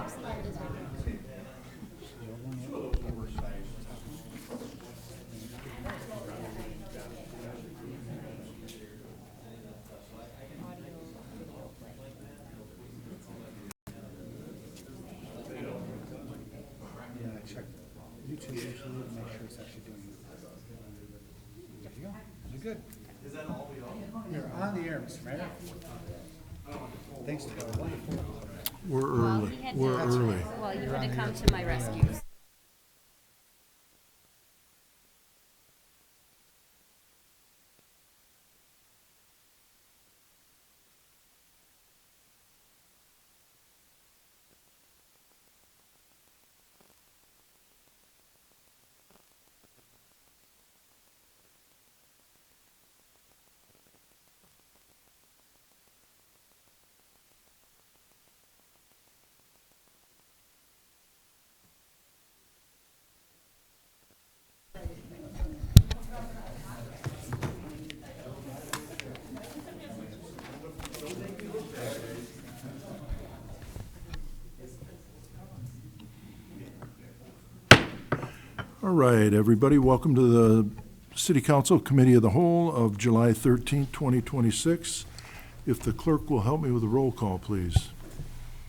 Yeah, I checked YouTube usually to make sure it's actually doing it. There you go. You're good. Is that all we all? You're on the air, Mr. Mayor. Thanks to the wonderful. We're Well, early. he had We're to- early. Well, you had to come to my rescue. All right, everybody, welcome to the City Council Committee of the Whole of July 13th, 2026. If the clerk will help me with a roll call, please.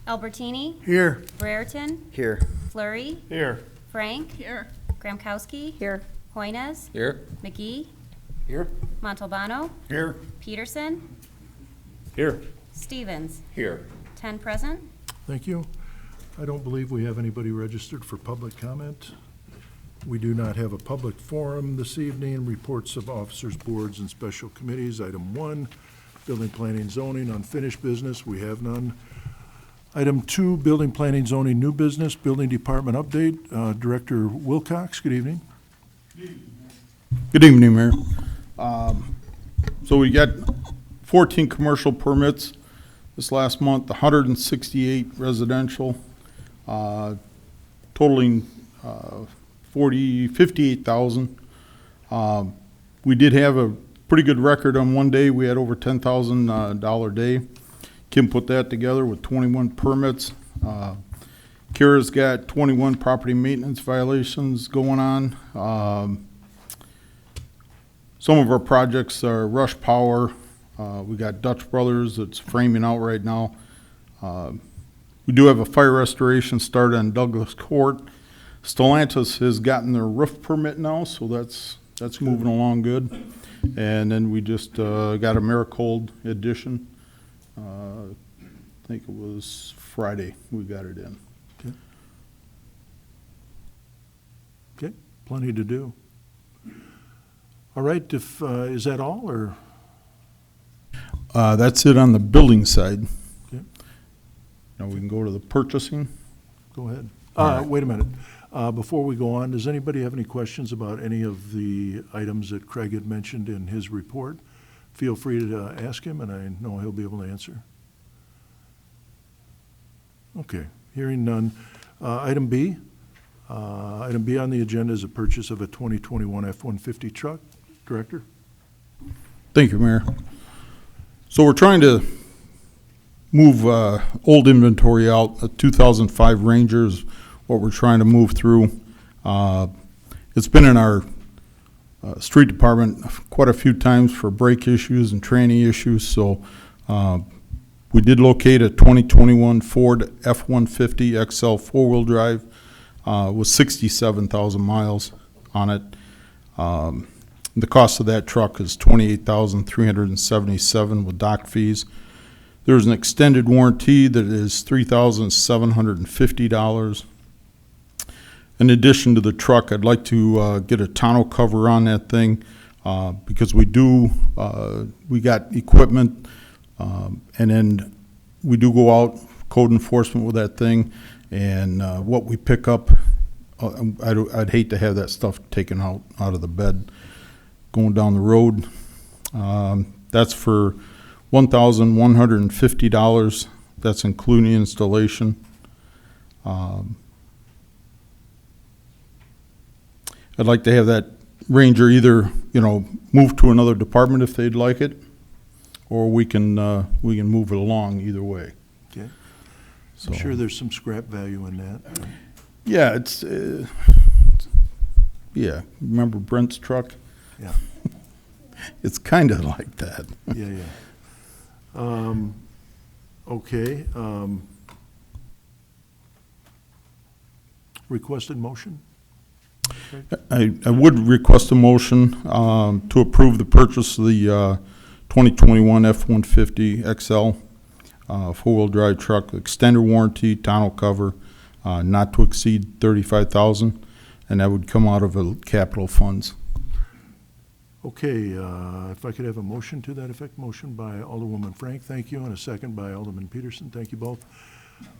Albertini, Here. Brereton, Here. Flurry, Here. Frank. Here. Gramkowski. Here. Hoynes. Here. McGee, Here. Montalbano, Here. Peterson, Here. Stevens. Here. 10 present. Thank you. I don't believe we have anybody registered for public comment. We do not have a public forum this evening. Reports of officers, boards, and special committees. Item 1, building, planning, zoning, unfinished business. We have none. Item 2, building, planning, zoning, new business, building department update. Director Wilcox, good evening. Good evening, Mayor. So we got 14 commercial permits this last month, 168 residential, totaling 58,000. We did have a pretty good record on one day. We had over $10,000 day. Kim put that together with 21 permits. Kira's got 21 property maintenance violations going on. Some of our projects are Rush Power. We got Dutch Brothers that's framing out right now. We do have a fire restoration started on Douglas Court. Stellantis has gotten their roof permit now, so that's moving along good. And then we just got a Maricold addition. I think it was Friday we got it in. Okay, plenty to do. All right, if, is that all, or? That's it on the building side. Okay. Now we can go to the purchasing. Go ahead. All right. Wait a minute. Before we go on, does anybody have any questions about any of the items that Craig had mentioned in his report? Feel free to ask him, and I know he'll be able to answer. Okay, hearing none. Item B. Item B on the agenda is a purchase of a 2021 F-150 truck. Director? Thank you, Mayor. So we're trying to move old inventory out. A 2005 Ranger is what we're trying to move through. It's been in our street department quite a few times for brake issues and tranny issues. So we did locate a 2021 Ford F-150 XL four-wheel drive with 67,000 miles on it. The cost of that truck is $28,377 with dock fees. There's an extended warranty that is $3,750. In addition to the truck, I'd like to get a tonneau cover on that thing because we got equipment, and then we do go out code enforcement with that thing, and what we pick up, I'd hate to have that stuff taken out of the bed going down the road. That's for $1,150. That's including installation. I'd like to have that Ranger either, move to another department if they'd like it, or we can move it along either way. Okay. I'm sure there's some scrap value in that. Yeah, it's, yeah, remember Brent's truck? Yeah, It's kind of like that. yeah. Okay. Requested motion? I would request a motion to approve the purchase of the 2021 F-150 XL four-wheel drive truck, extended warranty, tonneau cover, not to exceed $35,000, and that would come out of capital funds. Okay, if I could have a motion to that effect, motion by Alderwoman Frank, thank you, and a second by Alderman Peterson, thank you both.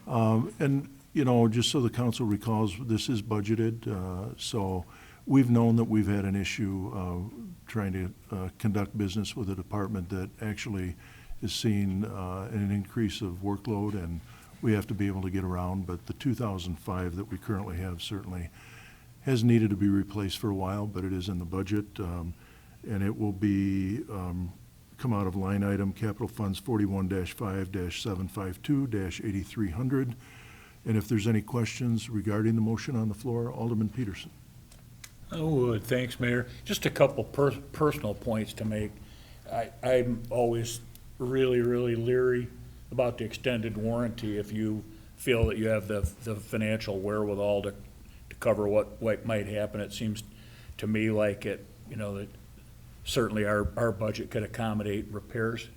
And, you know, just so the council recalls, this is budgeted, so we've known that we've had an issue trying to conduct business with a department that actually is seeing an increase of workload, and we have to be able to get around, but the 2005 that we currently have certainly has needed to be replaced for a while, but it is in the budget. And it will be, come out of line item, capital funds 41-5-752-8300. And if there's any questions regarding the motion on the floor, Alderman Peterson. Oh, thanks, Mayor. Just a couple personal points to make. I'm always really, really leery about the extended warranty if you feel that you have the financial wherewithal to cover what might happen. It seems to me like it, you know, that certainly our budget could accommodate repairs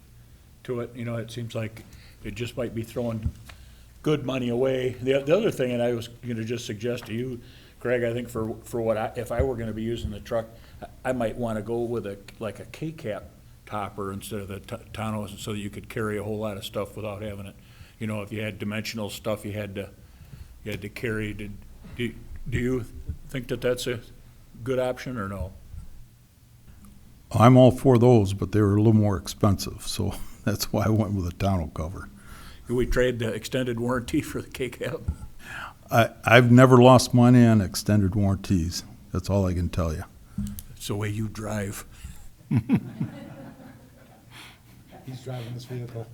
to it. You know, it seems like it just might be throwing good money away. The other thing, and I was going to just suggest to you, Craig, I think for what if I were going to be using the truck, I might want to go with a K-cap topper instead of the tonneaus, so that you could carry a whole lot of stuff without having it. You know, if you had dimensional stuff you had to carry. Do you think that that's a good option or no? I'm all for those, but they were a little more expensive, so that's why I went with a tonneau cover. Can we trade the extended warranty for the K-cap? I've never lost money on extended warranties. That's all I can tell you. It's the way you drive. He's driving this vehicle.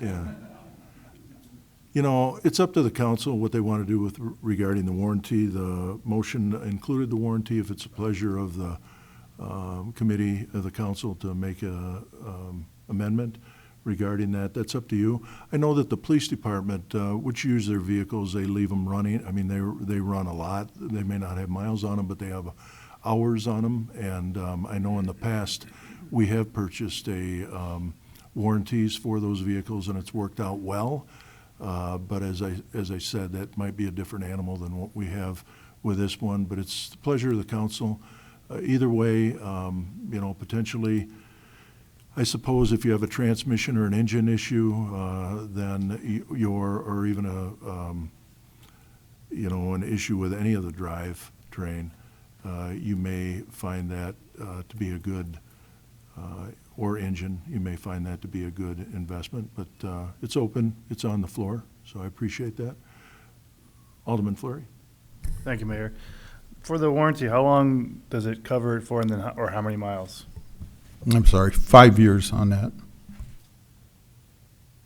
Yeah. You know, it's up to the council what they want to do with regarding the warranty. The motion included the warranty. If it's a pleasure of the committee of the council to make a amendment regarding that, that's up to you. I know that the police department, which use their vehicles, they leave them running. I mean, they run a lot. They may not have miles on them, but they have hours on them. And I know in the past we have purchased warranties for those vehicles, and it's worked out well. But as I said, that might be a different animal than what we have with this one. But it's the pleasure of the council. Either way, you know, potentially, I suppose if you have a transmission or an engine issue, then or even you know, an issue with any of the drivetrain, you may find that to be a good, or engine, you may find that to be a good investment. But it's open, it's on the floor, so I appreciate that. Alderman Fleury. Thank you, Mayor. For the warranty, how long does it cover it for, and then or how many miles? I'm sorry, 5 years on that.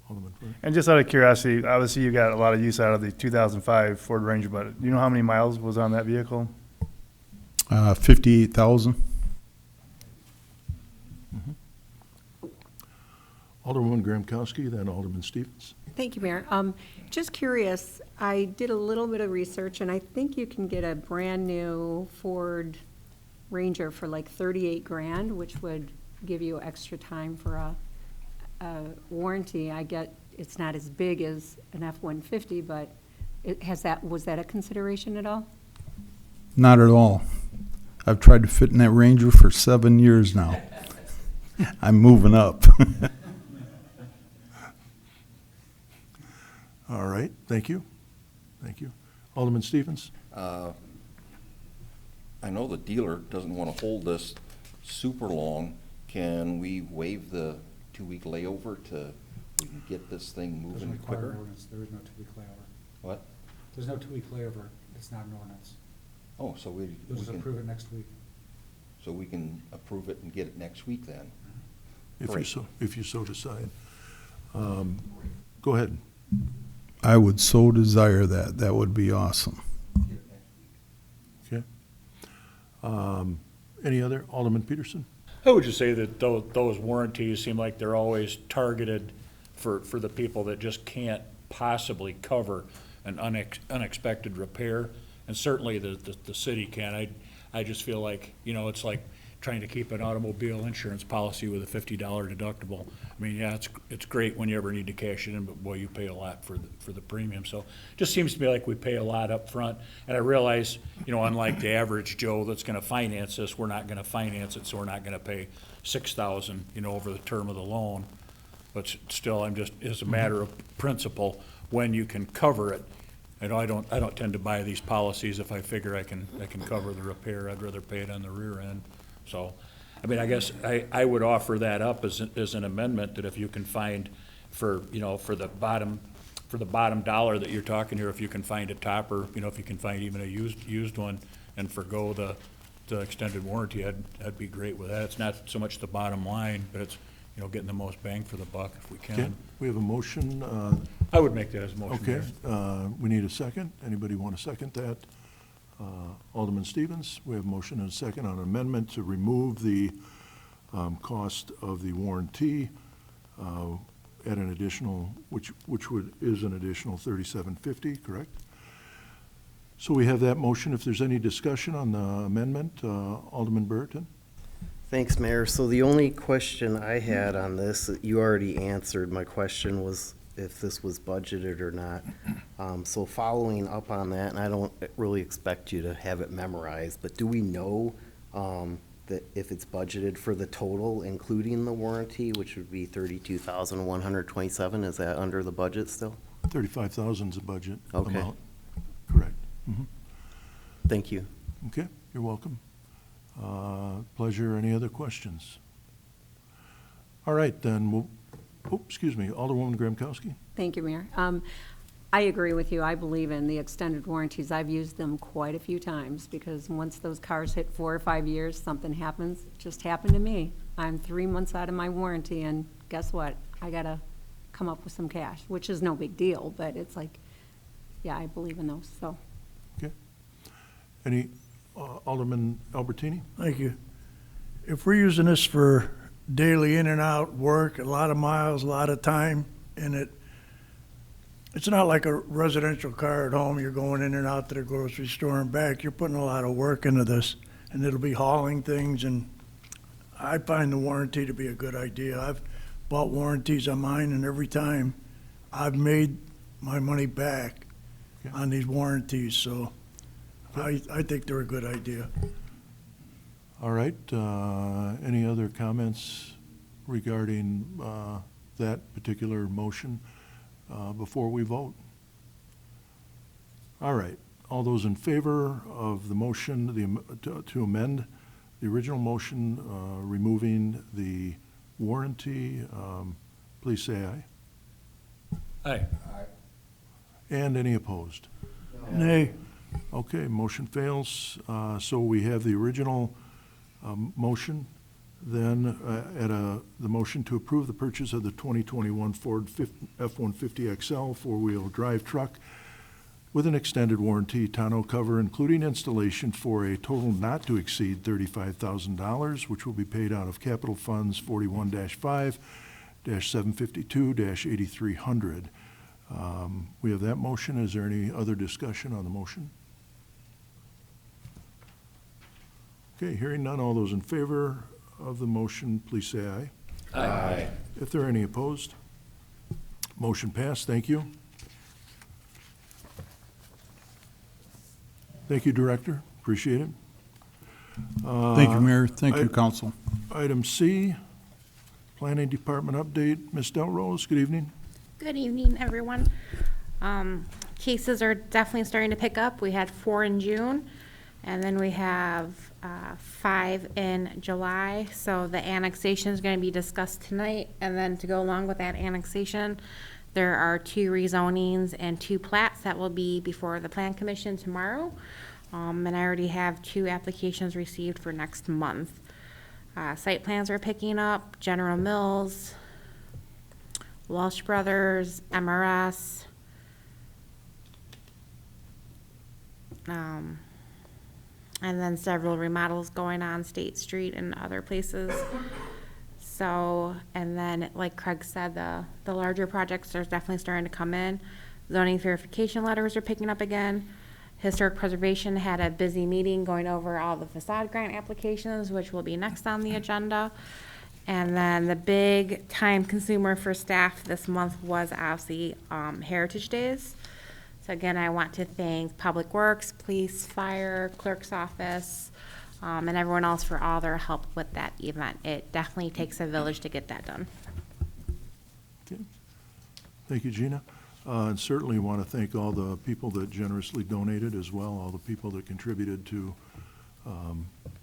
Alderman Fleury. And just out of curiosity, obviously you got a lot of use out of the 2005 Ford Ranger, but do you know how many miles was on that vehicle? 58,000. Alderwoman Gramkowski, then Alderman Stevens. Thank you, Mayor. Just curious, I did a little bit of research, and I think you can get a brand-new Ford Ranger for like 38 grand, which would give you extra time for a warranty. I get it's not as big as an F-150, but was that a consideration at all? Not at all. I've tried to fit in that Ranger for 7 years now. I'm moving up. All right, thank you. Thank you. Alderman Stevens? I know the dealer doesn't want to hold this super long. Can we waive the 2-week layover we can get this thing Doesn't moving require quicker? ordinance. There is no 2-week layover. What? There's no 2-week layover. It's not an ordinance. Oh, so You'll just approve it next week. so we can approve it and get it next week then? If you Great. so decide. Go ahead. I would so desire that. That would be awesome. Okay. Any other? Alderman Peterson? I would just say that those warranties seem like they're always targeted for the people that just can't possibly cover an unexpected repair. And certainly the city can. I just feel like, it's like trying to keep an automobile insurance policy with a $50 deductible. I mean, yeah, it's great when you ever need to cash it in, but boy, you pay a lot for the premium. So it just seems to me like we pay a lot up front. And I realize, unlike the average Joe that's gonna finance this, we're not gonna finance it, so we're not gonna pay $6,000, over the term of the loan. But still, as a matter of principle, when you can cover it, I don't tend to buy these policies if I figure I can cover the repair. I'd rather pay it on the rear end. So, I guess I would offer that up as an amendment, that if you can find for the bottom dollar that you're talking here, if you can find a topper, if you can find even a used one and forgo the extended warranty, I'd be great with that. It's not so much the bottom line, but it's, getting the most bang for the buck if we Okay, can. we have a motion. I would make that as a motion. Okay, Mayor. we need a second. Anybody want to second that? Alderman Stevens, we have a motion and a second on an amendment to remove the cost of the warranty at an additional, which is an additional $37.50, correct? So we have that motion. If there's any discussion on the amendment, Alderman Burton? Thanks, Mayor. So the only question I had on this, you already answered. My question was if this was budgeted or not. So following up on that, and I don't really expect you to have it memorized, but do we know that if it's budgeted for the total, including the warranty, which would be $32,127, is that under the budget still? 35,000 is the budget Okay. amount. Correct. Thank you. Okay, you're welcome. Pleasure. Any other questions? All right, then, excuse me, Alderwoman Gramkowski? Thank you, Mayor. I agree with you. I believe in the extended warranties. I've used them quite a few times because once those cars hit 4 or 5 years, something happens. It just happened to me. I'm 3 months out of my warranty, and guess what? I gotta come up with some cash, which is no big deal, but it's like, yeah, I believe in those, so. Okay. Any, Alderman Albertini? Thank you. If we're using this for daily in and out work, a lot of miles, a lot of time, and it's not like a residential car at home, you're going in and out to the grocery store and back. You're putting a lot of work into this, and it'll be hauling things, and I find the warranty to be a good idea. I've bought warranties on mine, and every time I've made my money back on these warranties, so I think they're a good idea. All right, any other comments regarding that particular motion before we vote? All right, all those in favor of the motion to amend the original motion, removing the warranty, please say aye. Aye. And any opposed? Nay. Okay, motion fails. So we have the original motion, then the motion to approve the purchase of the 2021 Ford F-150 XL four-wheel drive truck with an extended warranty tonneau cover, including installation, for a total not to exceed $35,000, which will be paid out of capital funds 41-5-752-8300. We have that motion. Is there any other discussion on the motion? Okay, hearing none, all those in favor of the motion, please say aye. Aye. If there are any opposed, motion passed. Thank you. Thank you, Director. Appreciate it. Thank you, Mayor. Thank you, Council. Item C, Planning Department update. Ms. Delrose, good evening. Good evening, everyone. Cases are definitely starting to pick up. We had 4 in June, and then we have 5 in July. So the annexation is going to be discussed tonight, and then to go along with that annexation, there are 2 rezonings and 2 plats that will be before the Plan Commission tomorrow. And I already have 2 applications received for next month. Site plans are picking up, General Mills, Walsh Brothers, MRS, and then several remodels going on State Street and other places. So, and then, like Craig said, the larger projects are definitely starting to come in. Zoning verification letters are picking up again. Historic Preservation had a busy meeting going over all the facade grant applications, which will be next on the agenda. And then the big time consumer for staff this month was obviously Heritage Days. So again, I want to thank Public Works, Police, Fire, Clerk's Office, and everyone else for all their help with that event. It definitely takes a village to get that done. Okay. Thank you, Gina. And certainly want to thank all the people that generously donated as well, all the people that contributed to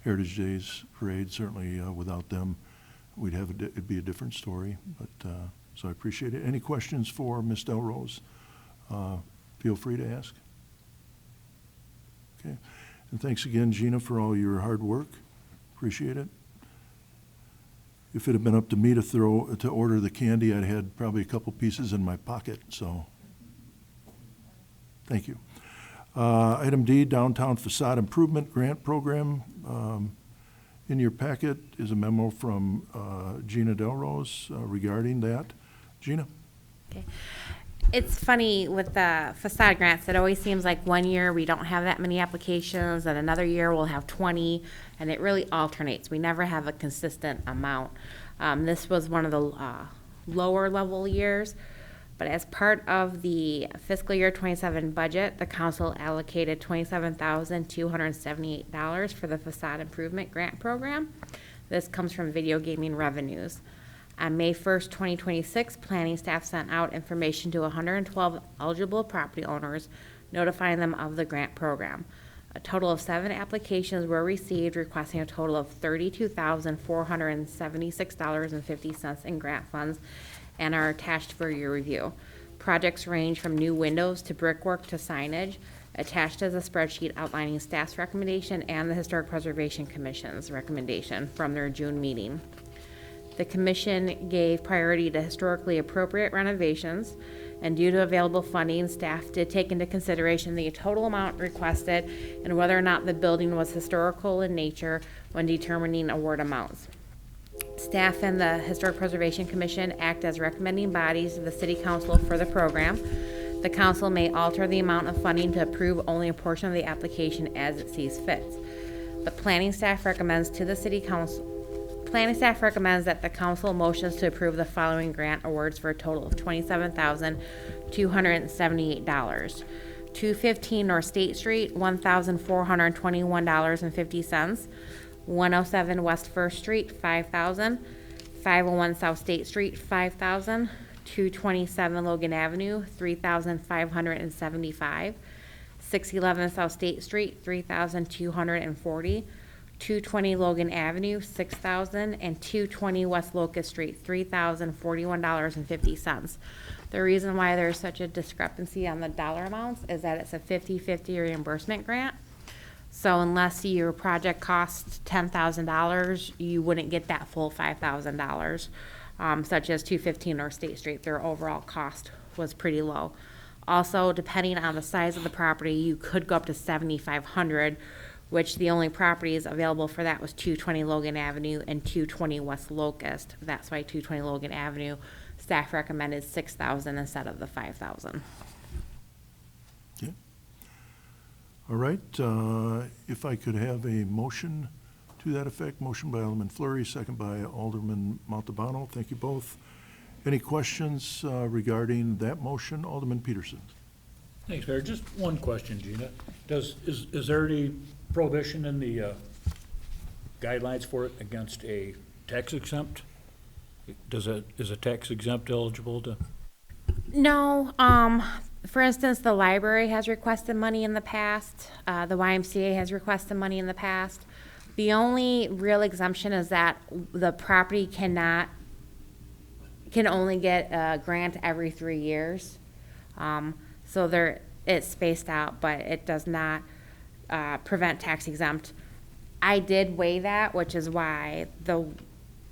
Heritage Days Parade. Certainly without them, it'd be a different story. But so I appreciate it. Any questions for Ms. Delrose? Feel free to ask. Okay. And thanks again, Gina, for all your hard work. Appreciate it. If it had been up to me to order the candy, I'd had probably a couple pieces in my pocket, so thank you. Item D, Downtown Facade Improvement Grant Program. In your packet is a memo from Gina Delrose regarding that. Gina? Okay. It's funny with the facade grants, it always seems like one year we don't have that many applications, and another year we'll have 20, and it really alternates. We never have a consistent amount. This was one of the lower level years, but as part of the fiscal year 27 budget, the council allocated $27,278 for the facade improvement grant program. This comes from video gaming revenues. On May 1st, 2026, planning staff sent out information to 112 eligible property owners, notifying them of the grant program. A total of 7 applications were received, requesting a total of $32,476.50 in grant funds and are attached for your review. Projects range from new windows to brickwork to signage. Attached is a spreadsheet outlining staff's recommendation and the Historic Preservation Commission's recommendation from their June meeting. The commission gave priority to historically appropriate renovations, and due to available funding, staff did take into consideration the total amount requested and whether or not the building was historical in nature when determining award amounts. Staff and the Historic Preservation Commission act as recommending bodies to the City Council for the program. The council may alter the amount of funding to approve only a portion of the application as it sees fit. The planning staff recommends to the City Council that the council motions to approve the following grant awards for a total of $27,278. 215 North State Street, $1,421.50. 107 West First Street, $5,000. 501 South State Street, $5,000. 227 Logan Avenue, $3,575. 611 South State Street, $3,240. 220 Logan Avenue, $6,000, and 220 West Locust Street, $3,041.50. The reason why there's such a discrepancy on the dollar amounts is that it's a 50-50 reimbursement grant. So unless your project costs $10,000, you wouldn't get that full $5,000. Such as 215 North State Street, their overall cost was pretty low. Also, depending on the size of the property, you could go up to $7,500, which the only properties available for that was 220 Logan Avenue and 220 West Locust. That's why 220 Logan Avenue, staff recommended $6,000 instead of the $5,000. Okay. All right, if I could have a motion to that effect. Motion by Alderman Fleury, second by Alderman Montalbano. Thank you both. Any questions regarding that motion? Alderman Peterson. Thanks, Mayor. Just one question, Gina. Is there any prohibition in the guidelines for it against a tax exempt? Is a tax exempt eligible to? No. For instance, the library has requested money in the past. The YMCA has requested money in the past. The only real exemption is that the property can only get a grant every 3 years. So it's spaced out, but it does not prevent tax exempt. I did weigh that, which is why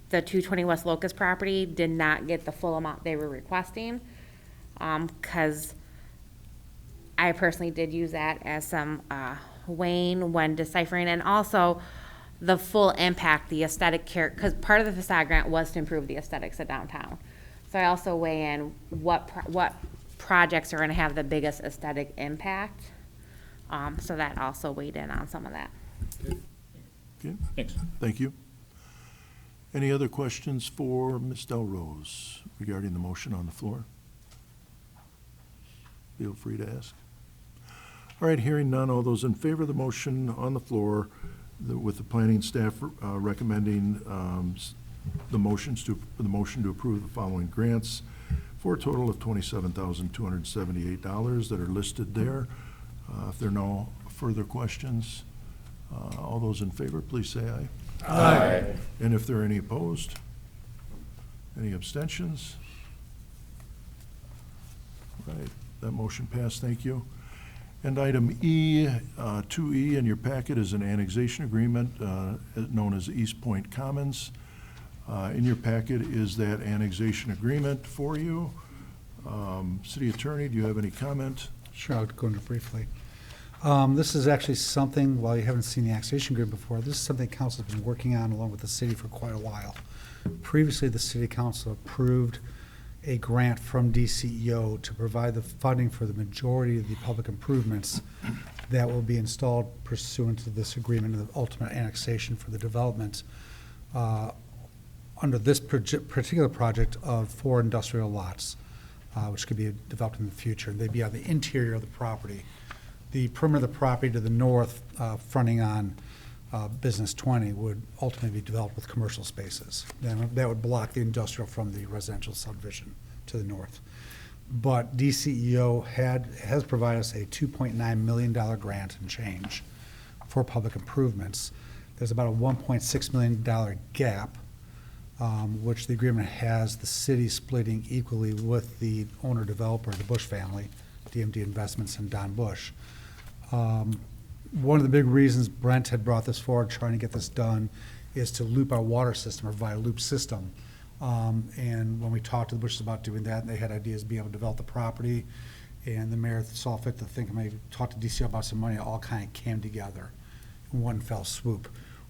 the 220 West Locust property did not get the full amount they were requesting. Cause I personally did use that as some, weighing when deciphering, and also the full impact, the aesthetic care, because part of the facade grant was to improve the aesthetics of downtown. So I also weigh in what projects are gonna have the biggest aesthetic impact. So that also weighed in on some of that. Okay, Thanks. thank you. Any other questions for Ms. Delrose regarding the motion on the floor? Feel free to ask. All right, hearing none, all those in favor of the motion on the floor, with the planning staff recommending the motion to approve the following grants for a total of $27,278 that are listed there. If there are no further questions, all those in favor, please say aye. Aye. And if there are any opposed? Any abstentions? Right, that motion passed, thank you. And item E, 2E in your packet is an annexation agreement known as East Point Commons. In your packet is that annexation agreement for you. City Attorney, do you have any comment? Sure, I'll go into briefly. This is actually something, while you haven't seen the annexation agreement before, this is something council has been working on along with the city for quite a while. Previously, the city council approved a grant from DCEO to provide the funding for the majority of the public improvements that will be installed pursuant to this agreement and the ultimate annexation for the development under this particular project of 4 industrial lots, which could be developed in the future. They'd be on the interior of the property. The perimeter of the property to the north, fronting on Business 20, would ultimately be developed with commercial spaces. Then that would block the industrial from the residential subdivision to the north. But DCEO has provided us a $2.9 million grant and change for public improvements. There's about a $1.6 million gap, which the agreement has the city splitting equally with the owner-developer, the Bush family, DMD Investments and Don Bush. One of the big reasons Brent had brought this forward, trying to get this done, is to loop our water system, or provide a loop system. And when we talked to the Bushes about doing that, they had ideas of being able to develop the property, and the mayor saw fit to think, maybe talk to DCO about some money. It all kind of came together in one fell swoop.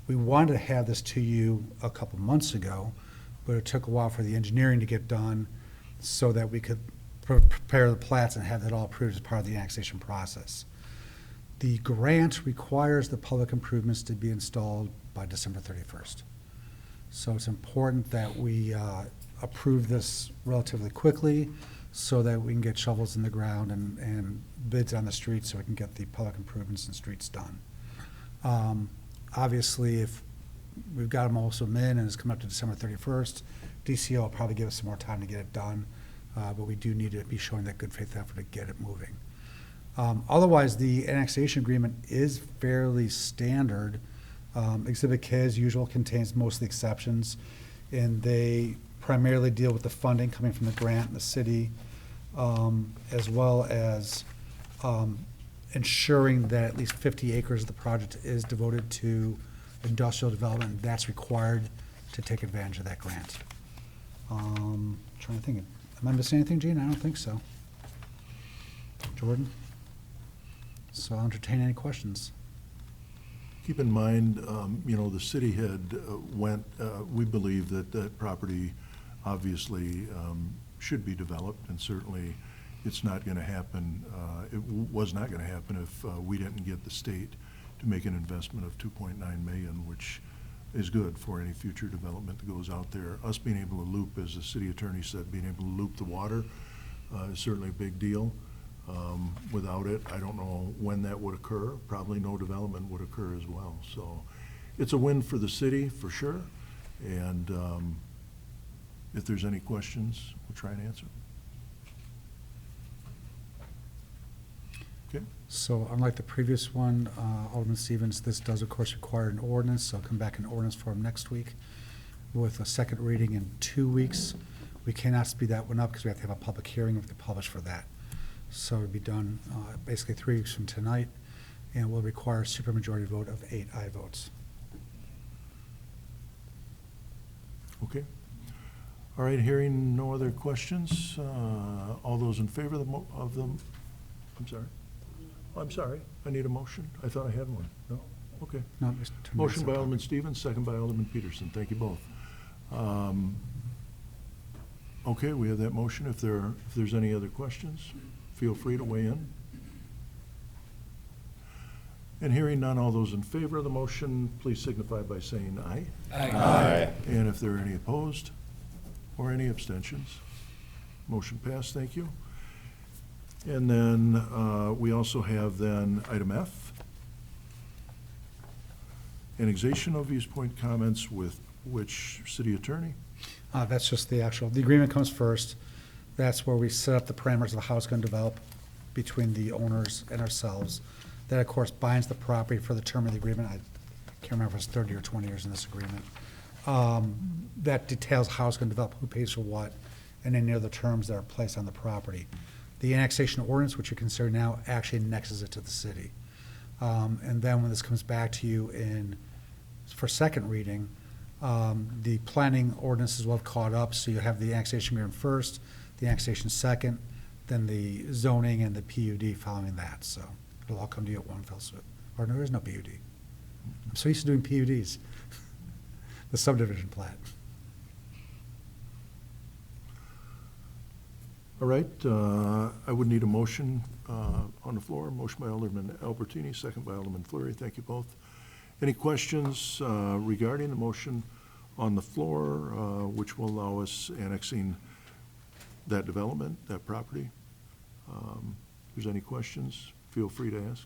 We wanted to have this to you a couple months ago, but it took a while for the engineering to get done so that we could prepare the plats and have that all approved as part of the annexation process. The grant requires the public improvements to be installed by December 31st. So it's important that we approve this relatively quickly so that we can get shovels in the ground and bids on the streets so we can get the public improvements and streets done. Obviously, if we've got them also in and it's coming up to December 31st, DCO will probably give us some more time to get it done, but we do need to be showing that good faith effort to get it moving. Otherwise, the annexation agreement is fairly standard. Exhibit K, as usual, contains most of the exceptions, and they primarily deal with the funding coming from the grant and the city, as well as ensuring that at least 50 acres of the project is devoted to industrial development. That's required to take advantage of that grant. Trying to think, am I missing anything, Gene? I don't think so. Jordan? So I'll entertain any questions. Keep in mind, the city had we believe that that property obviously should be developed, and certainly it's not going to happen, was not going to happen if we didn't get the state to make an investment of $2.9 million, which is good for any future development that goes out there. Us being able to loop, as the city attorney said, being able to loop the water is certainly a big deal. Without it, I don't know when that would occur. Probably no development would occur as well. So it's a win for the city, for sure. And if there's any questions, we'll try and answer. Okay. So unlike the previous one, Alderman Stevens, this does of course require an ordinance, so I'll come back in ordinance form next week with a second reading in 2 weeks. We cannot speed that one up because we have to have a public hearing we have to publish for that. So it'll be done basically 3 weeks from tonight, and will require a supermajority vote of 8 aye votes. Okay. All right, hearing no other questions, all those in favor of the, I'm sorry, I need a motion. I thought I had one. No? Okay. No, there's two Motion by minutes. Alderman Stevens, second by Alderman Peterson. Thank you both. Okay, we have that motion. If there's any other questions, feel free to weigh in. And hearing none, all those in favor of the motion, please signify by saying aye. Aye. And if there are any opposed or any abstentions, motion passed, thank you. And then we also have then item F, annexation of viewpoint comments with which city attorney? That's just the agreement comes first. That's where we set up the parameters of how it's going to develop between the owners and ourselves. That, of course, binds the property for the term of the agreement. I can't remember if it's 30 or 20 years in this agreement. That details how it's going to develop, who pays for what, and any other terms that are placed on the property. The annexation ordinance, which you consider now, actually annexes it to the city. And then when this comes back to you for second reading, the planning ordinances will have caught up, so you have the annexation agreement first, the annexation second, then the zoning and the PUD following that, so it'll all come to you at one fell swoop. Or there is no PUD. I'm so used to doing PUDs. The subdivision plat. All right, I would need a motion on the floor. Motion by Alderman Albertini, second by Alderman Fleury. Thank you both. Any questions regarding the motion on the floor, which will allow us annexing that development, that property? If there's any questions, feel free to ask.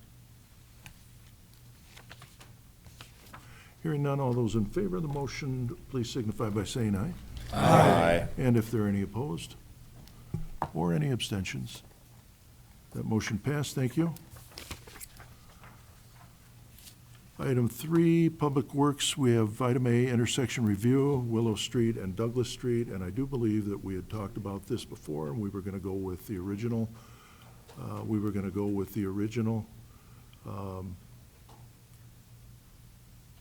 Hearing none, all those in favor of the motion, please signify by saying aye. Aye. And if there are any opposed or any abstentions, that motion passed. Thank you. Item 3, Public Works, we have item A, intersection review, Willow Street and Douglas Street, and I do believe that we had talked about this before, and we were going to go with the original.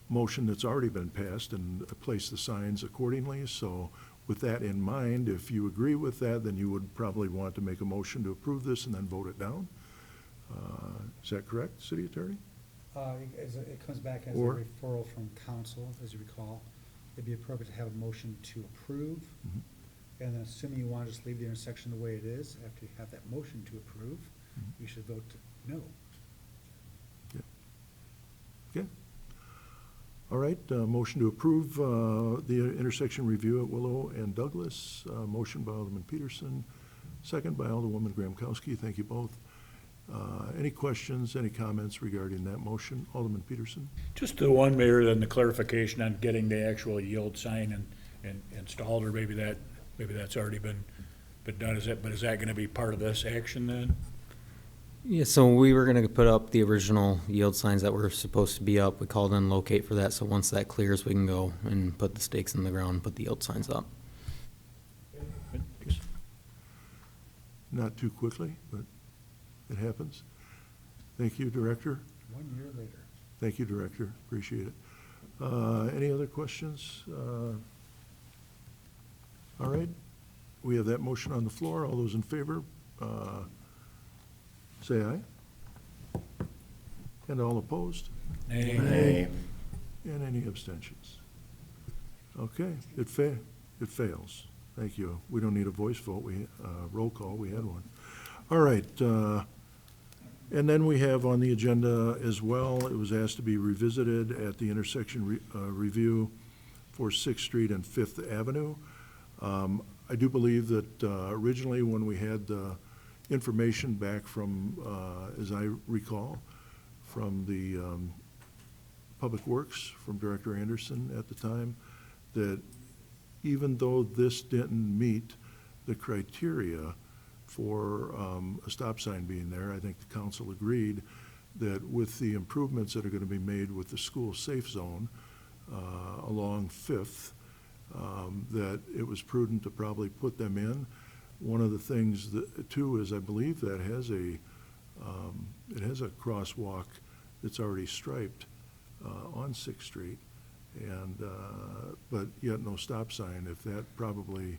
Motion that's already been passed and place the signs accordingly. So with that in mind, if you agree with that, then you would probably want to make a motion to approve this and then vote it down. Is that correct, City Attorney? It comes back as a Or- referral from council, as you recall. It'd be appropriate to have a motion to approve. Mhm. And then assuming you want to just leave the intersection the way it is, after you have that motion to approve, you should vote no. Okay. All right, motion to approve the intersection review at Willow and Douglas. Motion by Alderman Peterson, second by Alderwoman Gramkowski. Thank you both. Any questions, any comments regarding that motion? Alderman Peterson? Just the one, Mayor, then the clarification on getting the actual yield sign and installed, or maybe that's already been done. Is that gonna be part of this action then? Yeah, so we were gonna put up the original yield signs that were supposed to be up. We called in locate for that, so once that clears, we can go and put the stakes in the ground and put the yield signs up. Not too quickly, but it happens. Thank you, Director. 1 year later. Thank you, Director. Appreciate it. Any other questions? All right. We have that motion on the floor. All those in favor, say aye. And all opposed? Nay. And any abstentions? Okay, it fails. Thank you. We don't need a voice vote. Roll call, we had one. All right, and then we have on the agenda as well, it was asked to be revisited at the intersection review for 6th Street and 5th Avenue. I do believe that originally when we had the information back from, as I recall, from the Public Works, from Director Anderson at the time, that even though this didn't meet the criteria for a stop sign being there, I think the council agreed that with the improvements that are going to be made with the school safe zone along 5th, that it was prudent to probably put them in. One of the things that, too, is I believe that has it has a crosswalk that's already striped on 6th Street, And, but yet no stop sign. If that probably,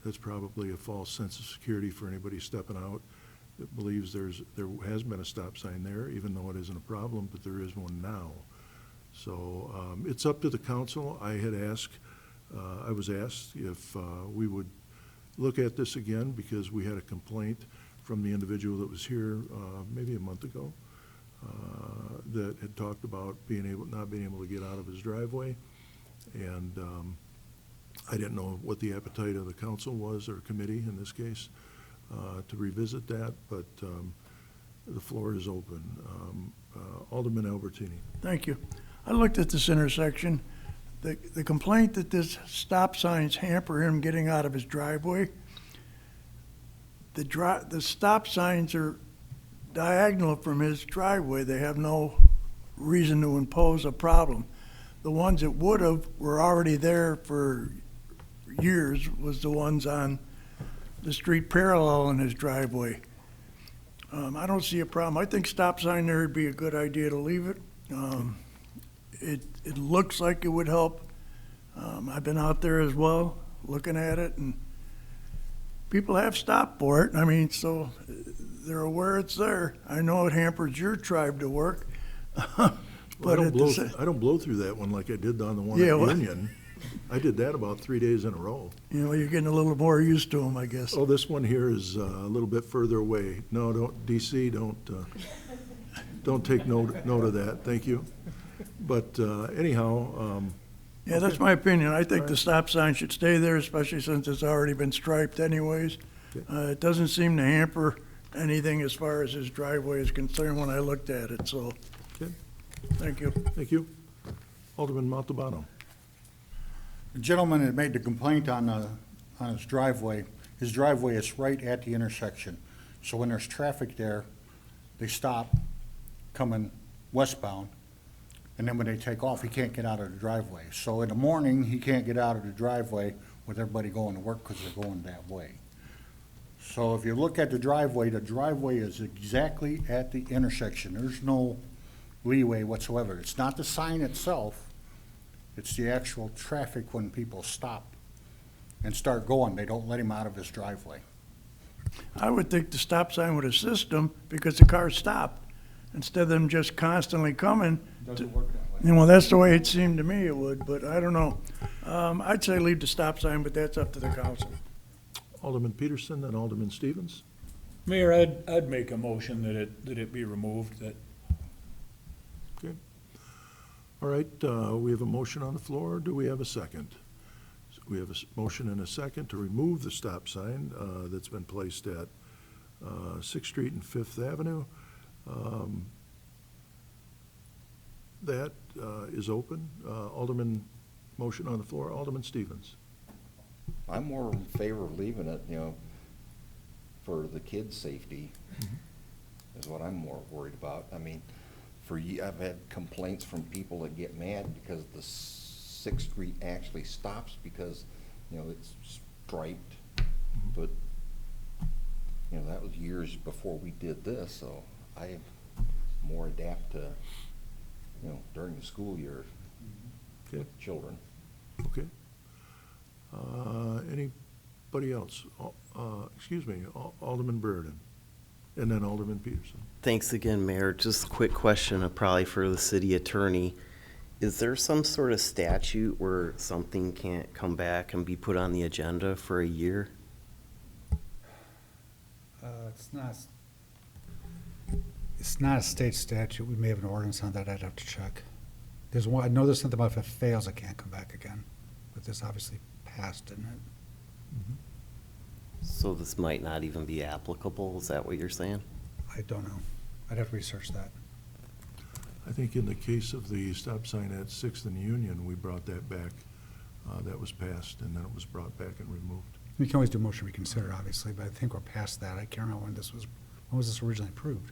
that's probably a false sense of security for anybody stepping out that believes there has been a stop sign there, even though it isn't a problem, but there is one now. So it's up to the council. I was asked if we would look at this again because we had a complaint from the individual that was here maybe a month ago that had talked about not being able to get out of his driveway. And I didn't know what the appetite of the council was, or committee in this case, to revisit that, but the floor is open. Alderman Albertini. Thank you. I looked at this intersection. The complaint that this stop signs hamper him getting out of his driveway, the stop signs are diagonal from his driveway. They have no reason to impose a problem. The ones that would have were already there for years was the ones on the street parallel in his driveway. I don't see a problem. I think stop sign there would be a good idea to leave it. It looks like it would help. I've been out there as well, looking at it, and people have stopped for it. I mean, so they're aware it's there. I know it hampers your tribe to work. But I don't blow through that one like I did on the one at Union. I did that about 3 days in a row. You know, you're getting a little more used to them, I guess. Oh, this one here is a little bit further away. No, DC, don't take note of that. Thank you. But anyhow. Yeah, that's my opinion. I think the stop sign should stay there, especially since it's already been striped anyways. It doesn't seem to hamper anything as far as his driveway is concerned when I looked at it, so. Okay. Thank you. Thank you. Alderman Montalbano. The gentleman that made the complaint on his driveway is right at the intersection. So when there's traffic there, they stop coming westbound, and then when they take off, he can't get out of the driveway. So in the morning, he can't get out of the driveway with everybody going to work because they're going that way. So if you look at the driveway is exactly at the intersection. There's no leeway whatsoever. It's not the sign itself. It's the actual traffic when people stop and start going. They don't let him out of his driveway. I would think the stop sign would assist them because the cars stopped instead of them just constantly coming. Doesn't work that way. Well, that's the way it seemed to me it would, but I don't know. I'd say leave the stop sign, but that's up to the council. Alderman Peterson and Alderman Stevens. Mayor, I'd make a motion that it be removed, that. Okay. All right, we have a motion on the floor. Do we have a second? We have a motion and a second to remove the stop sign that's been placed at 6th Street and 5th Avenue. That is open. Alderman, motion on the floor. Alderman Stevens. I'm more in favor of leaving it, for the kids' safety is what I'm more worried about. I mean, I've had complaints from people that get mad because the 6th Street actually stops because, it's striped. But, that was years before we did this, so I more adapt to, during the school year with children. Okay. Anybody else? Excuse me, Alderman Burden, and then Alderman Peterson. Thanks again, Mayor. Just a quick question, probably for the city attorney. Is there some sort of statute where something can't come back and be put on the agenda for a year? It's not a state statute. We may have an ordinance on that. I'd have to check. There's one, I know there's something about if it fails, it can't come back again. But this obviously passed, didn't it? So this might not even be applicable, is that what you're saying? I don't know. I'd have to research that. I think in the case of the stop sign at 6th and Union, we brought that back. That was passed, and then it was brought back and removed. We can always do motion reconsider, obviously, but I think we're past that. I can't remember when was this originally approved?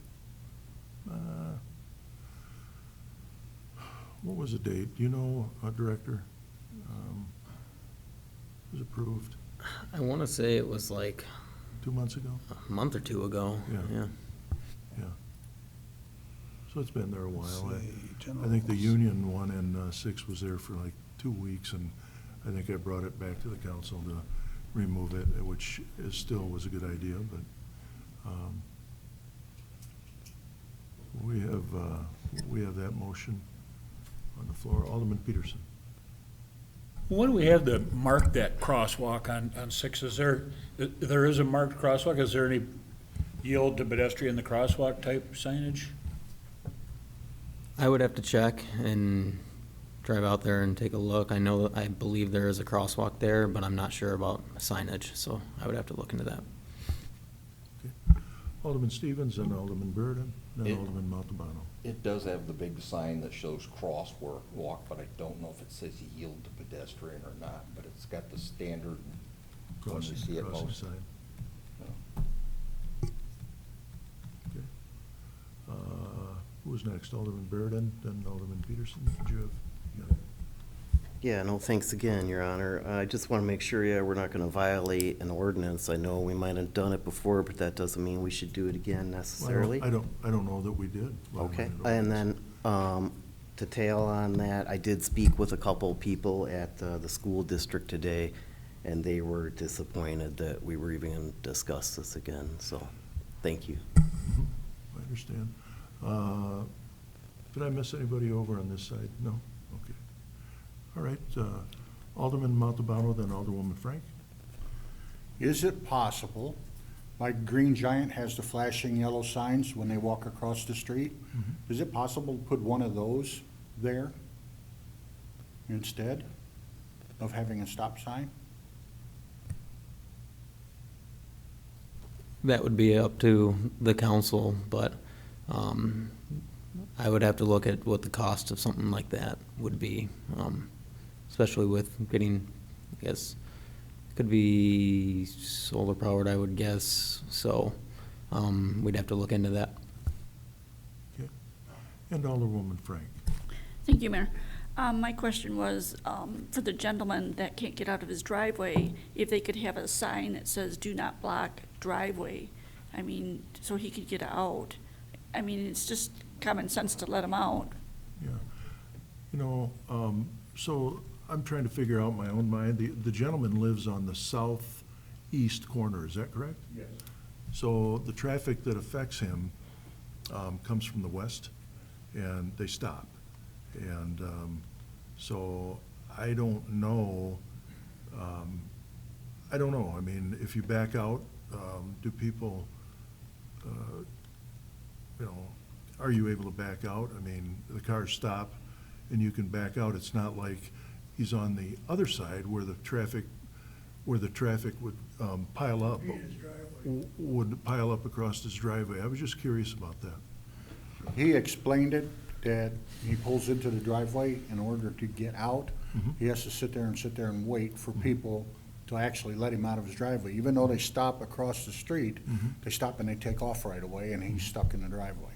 What was the date? Do you know, Director? It was approved I want to say it was like 2 months ago? a month or two ago. Yeah. Yeah. Yeah. So it's been there a while. Let's see, I think the Union one in 6 was there for like 2 weeks, and I think I brought it back to the council to remove it, which is still was a good idea, but we have that motion on the floor. Alderman Peterson. When do we have to mark that crosswalk on 6? There is a marked crosswalk? Is there any yield to pedestrian in the crosswalk type signage? I would have to check and drive out there and take a look. I believe there is a crosswalk there, but I'm not sure about signage, so I would have to look into that. Alderman Stevens and Alderman Burden, then Alderman Montalbano. It does have the big sign that shows crosswalk, but I don't know if it says yield to pedestrian or not, but it's got the standard when we see it Crossing most. sign. Okay. Who was next? Alderman Burden, then Alderman Peterson. Did you got it? Yeah, no, thanks again, Your Honor. I just want to make sure, we're not going to violate an ordinance. I know we might have done it before, but that doesn't mean we should do it again necessarily. I don't know that we did. Okay, and then, to tail on that, I did speak with a couple people at the school district today, and they were disappointed that we were even going to discuss this again, so, thank you. I understand. Did I miss anybody over on this side? No? Okay. All right, Alderman Montalbano, then Alderwoman Frank. Is it possible, like Green Giant has the flashing yellow signs when they walk across the street? Is it possible to put one of those there instead of having a stop sign? That would be up to the council, but I would have to look at what the cost of something like that would be, especially with getting, I guess, it could be solar powered, I would guess, so we'd have to look into that. Okay. And Alderwoman Frank. Thank you, Mayor. My question was, for the gentleman that can't get out of his driveway, if they could have a sign that says, "Do not block driveway," I mean, so he could get out. I mean, it's just common sense to let him out. Yeah. You know, so I'm trying to figure out my own mind. The gentleman lives on the southeast corner, is that correct? Yes. So the traffic that affects him comes from the west, and they stop. And so I don't know. I mean, if you back out, do people, you know, are you able to back out? I mean, the cars stop and you can back out. It's not like he's on the other side where the traffic would pile up. Would pile up across his driveway. I was just curious about that. He explained it, that he pulls into the driveway in order to get out. He has to sit there and wait for people to actually let him out of his driveway. Even though they stop across the street, they stop and they take off right away, and he's stuck in the driveway.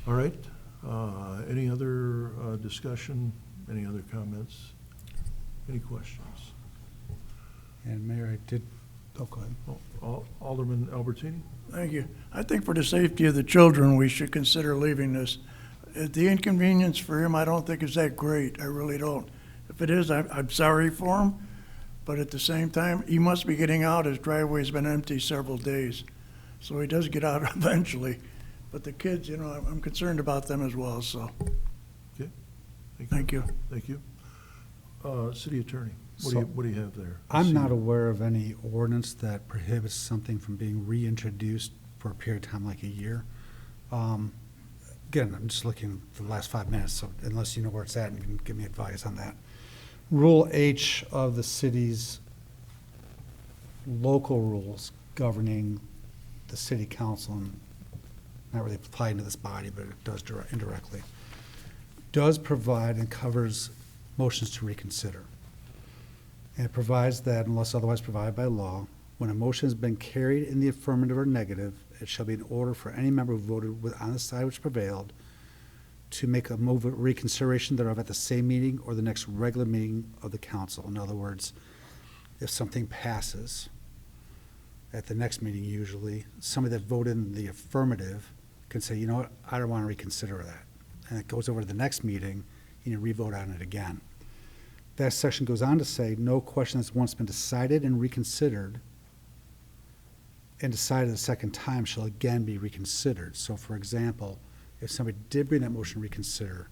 All right, any other discussion, any other comments, any questions? And Mayor, I did, oh, go ahead. Alderman Albertini? Thank you. I think for the safety of the children, we should consider leaving this. The inconvenience for him, I don't think is that great. I really don't. If it is, I'm sorry for him, but at the same time, he must be getting out. His driveway's been empty several days, so he does get out eventually. But the kids, you know, I'm concerned about them as well, so. Okay. Thank you. Thank you. City Attorney, So- what do you have there? I'm not aware of any ordinance that prohibits something from being reintroduced for a period of time like a year. Again, I'm just looking for the last 5 minutes, so unless you know where it's at, you can give me advice on that. Rule H of the city's local rules governing the city council, and not really applying to this body, but it does indirectly, does provide and covers motions to reconsider. And it provides that unless otherwise provided by law, when a motion has been carried in the affirmative or negative, it shall be in order for any member who voted on the side which prevailed to make a move of reconsideration thereof at the same meeting or the next regular meeting of the council. In other words, if something passes at the next meeting usually, somebody that voted in the affirmative can say, you know what, I don't want to reconsider that. And it goes over to the next meeting, you re-vote on it again. That section goes on to say, no question that's once been decided and reconsidered and decided the second time shall again be reconsidered. So for example, if somebody did bring that motion to reconsider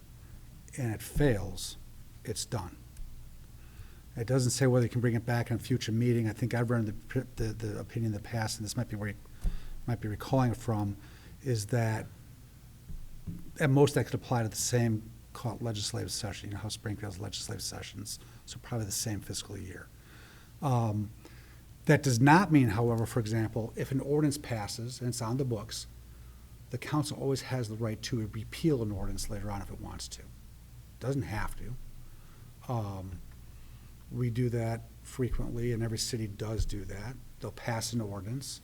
and it fails, it's done. It doesn't say whether you can bring it back in a future meeting. I think I've read the opinion in the past, and this might be where you might be recalling it from, is that at most that could apply to the same called legislative session, you know how Springfield's legislative sessions, so probably the same fiscal year. That does not mean, however, for example, if an ordinance passes and it's on the books, the council always has the right to repeal an ordinance later on if it wants to. Doesn't have to. We do that frequently, and every city does do that. They'll pass an ordinance.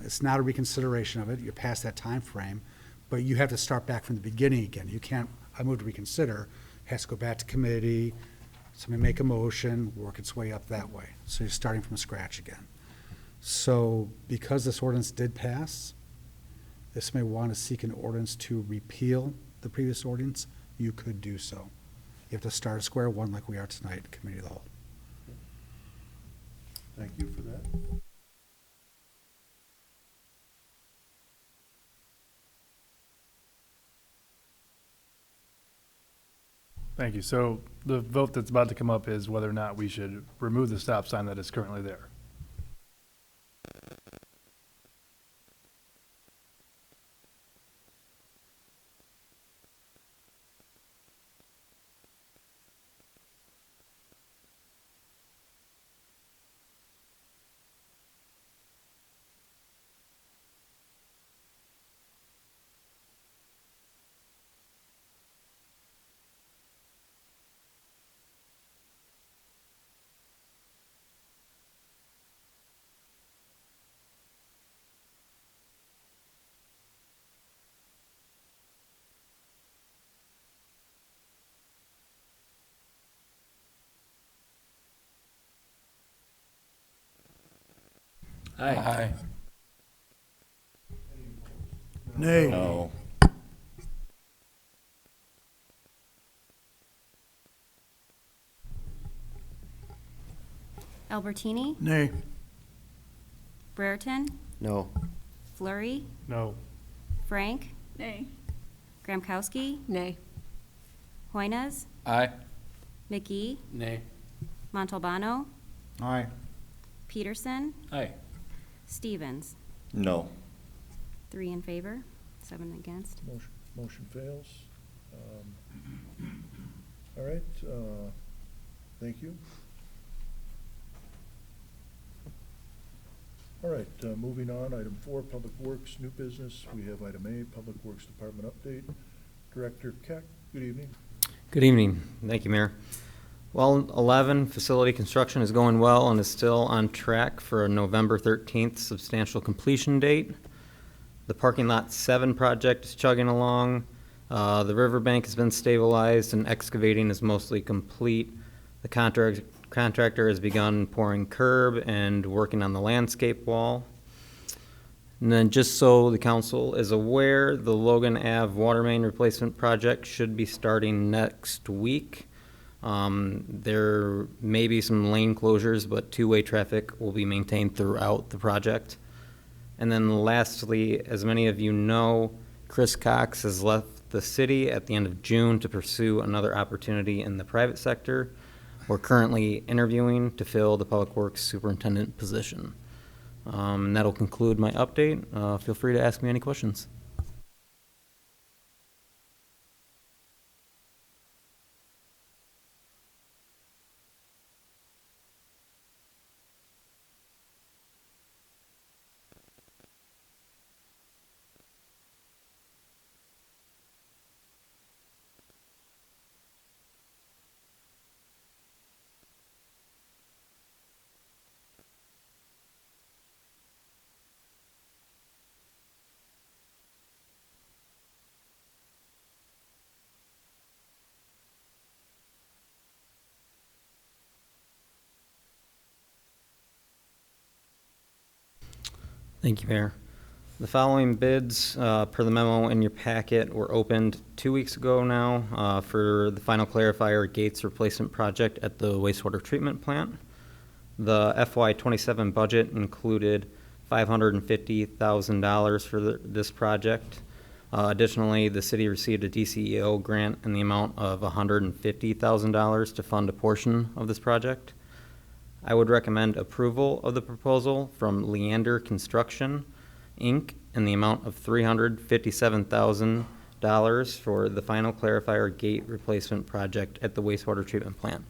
It's not a reconsideration of it. You're past that time frame, but you have to start back from the beginning again. You can't, I move to reconsider, it has to go back to committee, somebody make a motion, work its way up that way. So you're starting from scratch again. So because this ordinance did pass, if somebody wanted to seek an ordinance to repeal the previous ordinance, you could do so. You have to start at square one like we are tonight, committee of the whole. Thank you for that. Thank you. So the vote that's about to come up is whether or not we should remove the stop sign that is currently there. Aye. Nay. No. Albertini, Nay. Brereton, No. Flurry, No. Frank, Nay. Gramkowski, Nay. Hoynes, Aye. McGee, Nay. Montalbano, Aye. Peterson, Aye. Stevens. No. 3 in favor, 7 against. Motion fails. All right, thank you. All right, moving on, item 4, Public Works, new business. We have item A, Public Works Department update. Director Keck, good evening. Good evening. Thank you, Mayor. Well, 11, facility construction is going well and is still on track for a November 13th substantial completion date. The parking lot 7 project is chugging along. The riverbank has been stabilized and excavating is mostly complete. The contractor has begun pouring curb and working on the landscape wall. And then just so the council is aware, the Logan Ave water main replacement project should be starting next week. There may be some lane closures, but two-way traffic will be maintained throughout the project. And then lastly, as many of you know, Chris Cox has left the city at the end of June to pursue another opportunity in the private sector. We're currently interviewing to fill the Public Works Superintendent position. And that'll conclude my update. Feel free to ask me any questions. Thank you, Mayor. The following bids, per the memo in your packet, were opened 2 weeks ago now for the final clarifier gates replacement project at the wastewater treatment plant. The FY27 budget included $550,000 for this project. Additionally, the city received a DCEO grant in the amount of $150,000 to fund a portion of this project. I would recommend approval of the proposal from Leander Construction, Inc. in the amount of $357,000 for the final clarifier gate replacement project at the wastewater treatment plant.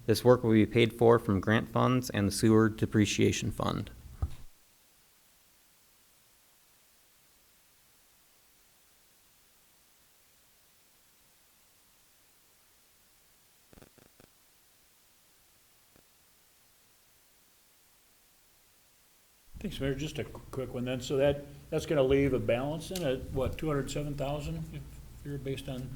This work will be paid for from grant funds and the sewer depreciation fund. Thanks, Mayor. Just a quick one then. So that's gonna leave a balance in at, what, 207,000, if you're based on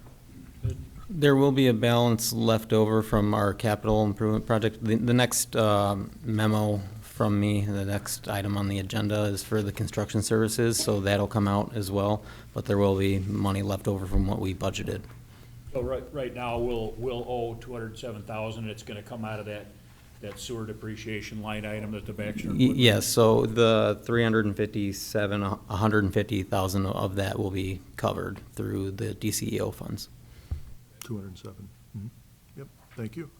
the There will be a balance left over from our capital improvement project. The next memo from me, the next item on the agenda is for the construction services, so that'll come out as well. But there will be money left over from what we budgeted. So right now, we'll owe 207,000, it's gonna come out of that sewer depreciation line item that the Baxter. Yes, so the 357, 150,000 of that will be covered through the DCEO funds. 207. Mhm. Yep, thank you.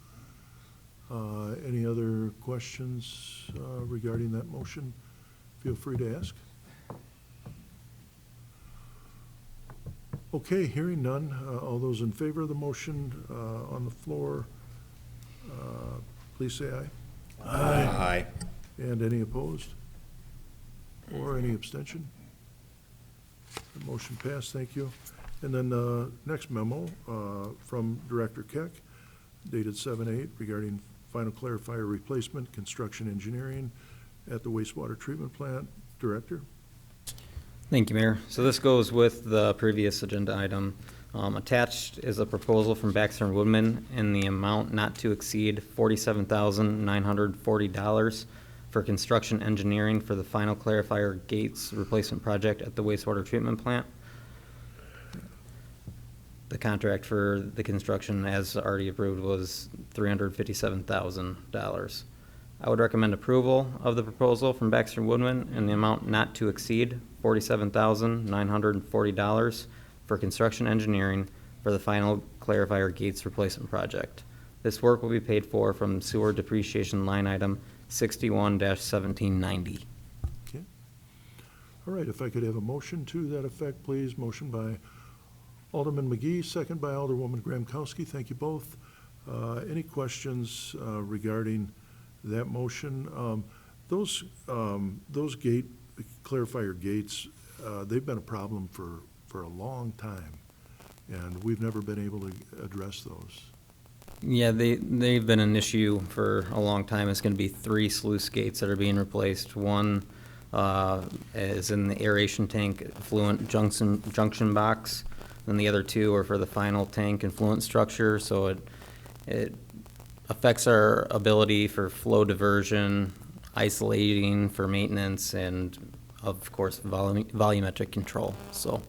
Any other questions regarding that motion? Feel free to ask. Okay, hearing none. All those in favor of the motion on the floor, please say aye. Aye. And any opposed? Or any abstention? The motion passed, thank you. And then the next memo from Director Keck, dated 7/8, regarding final clarifier replacement, construction engineering at the wastewater treatment plant. Director? Thank you, Mayor. So this goes with the previous agenda item. Attached is a proposal from Baxter and Woodman in the amount not to exceed $47,940 for construction engineering for the final clarifier gates replacement project at the wastewater treatment plant. The contract for the construction, as already approved, was $357,000. I would recommend approval of the proposal from Baxter and Woodman in the amount not to exceed $47,940 for construction engineering for the final clarifier gates replacement project. This work will be paid for from sewer depreciation line item 61-1790. Okay. All right, if I could have a motion to that effect, please. Motion by Alderman McGee, second by Alderwoman Gramkowski. Thank you both. Any questions regarding that motion? Those clarifier gates, they've been a problem for a long time, and we've never been able to address those. Yeah, they've been an issue for a long time. It's going to be 3 sluice gates that are being replaced. One is in the aeration tank effluent junction box, and the other 2 are for the final tank influent structure. So it affects our ability for flow diversion, isolating for maintenance, and of course volumetric control. So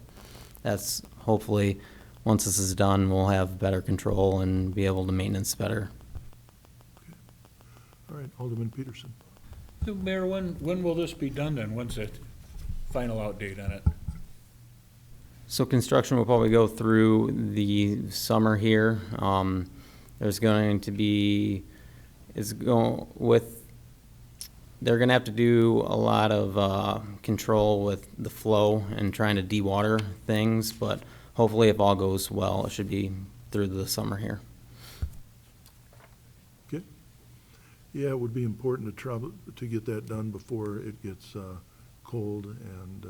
that's hopefully, once this is done, we'll have better control and be able to maintenance better. Okay. All right, Alderman Peterson. So, Mayor, when will this be done then? When's the final out date on it? So construction will probably go through the summer here. There's going to be, they're gonna have to do a lot of control with the flow and trying to dewater things, but hopefully if all goes well, it should be through the summer here. Okay. Yeah, it would be important to get that done before it gets cold, and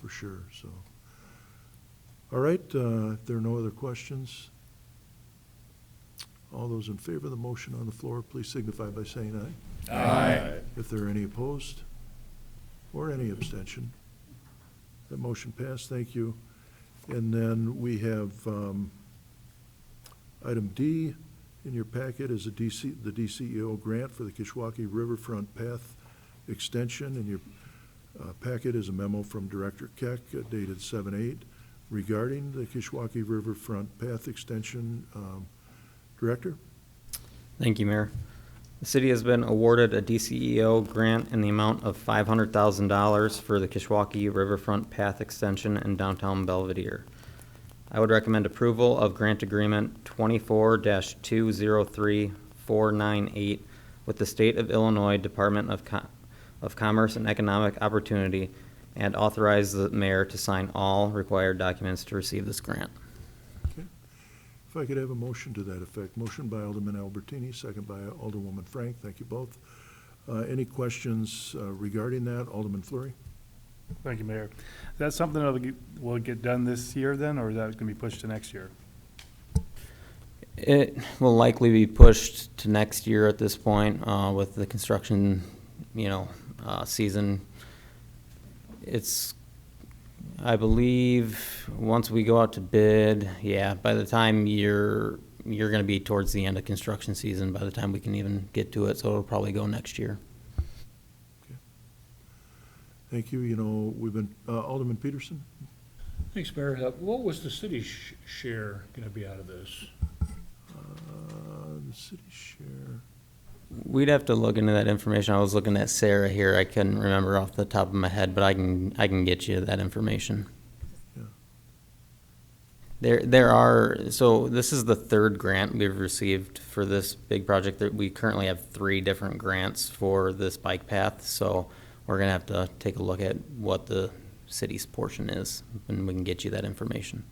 for sure, so. All right, if there are no other questions, all those in favor of the motion on the floor, please signify by saying aye. Aye. If there are any opposed or any abstention, that motion passed, thank you. And then we have item D in your packet is the DCEO grant for the Kishwaukee Riverfront Path Extension, and packet is a memo from Director Keck dated 7/8 regarding the Kishwaukee Riverfront Path Extension. Director? Thank you, Mayor. The city has been awarded a DCEO grant in the amount of $500,000 for the Kishwaukee Riverfront Path Extension in downtown Belvedere. I would recommend approval of grant agreement 24-203498 with the State of Illinois Department of Commerce and Economic Opportunity and authorize the mayor to sign all required documents to receive this grant. Okay. If I could have a motion to that effect. Motion by Alderman Albertini, second by Alderwoman Frank. Thank you both. Any questions regarding that? Alderman Fleury? Thank you, Mayor. Is that something that will get done this year then, or is that going to be pushed to next year? It will likely be pushed to next year at this point with the construction, season. It's, I believe, once we go out to bid, by the time you're going to be towards the end of construction season, by the time we can even get to it, so it'll probably go next year. Thank you. We've been, Alderman Peterson? Thanks, Mayor. What was the city's share going to be out of this? The city share. We'd have to look into that information. I was looking at Sarah here. I couldn't remember off the top of my head, but I can get you that information. Yeah. So this is the third grant we've received for this big project. We currently have 3 different grants for this bike path, so we're gonna have to take a look at what the city's portion is, and we can get you that information.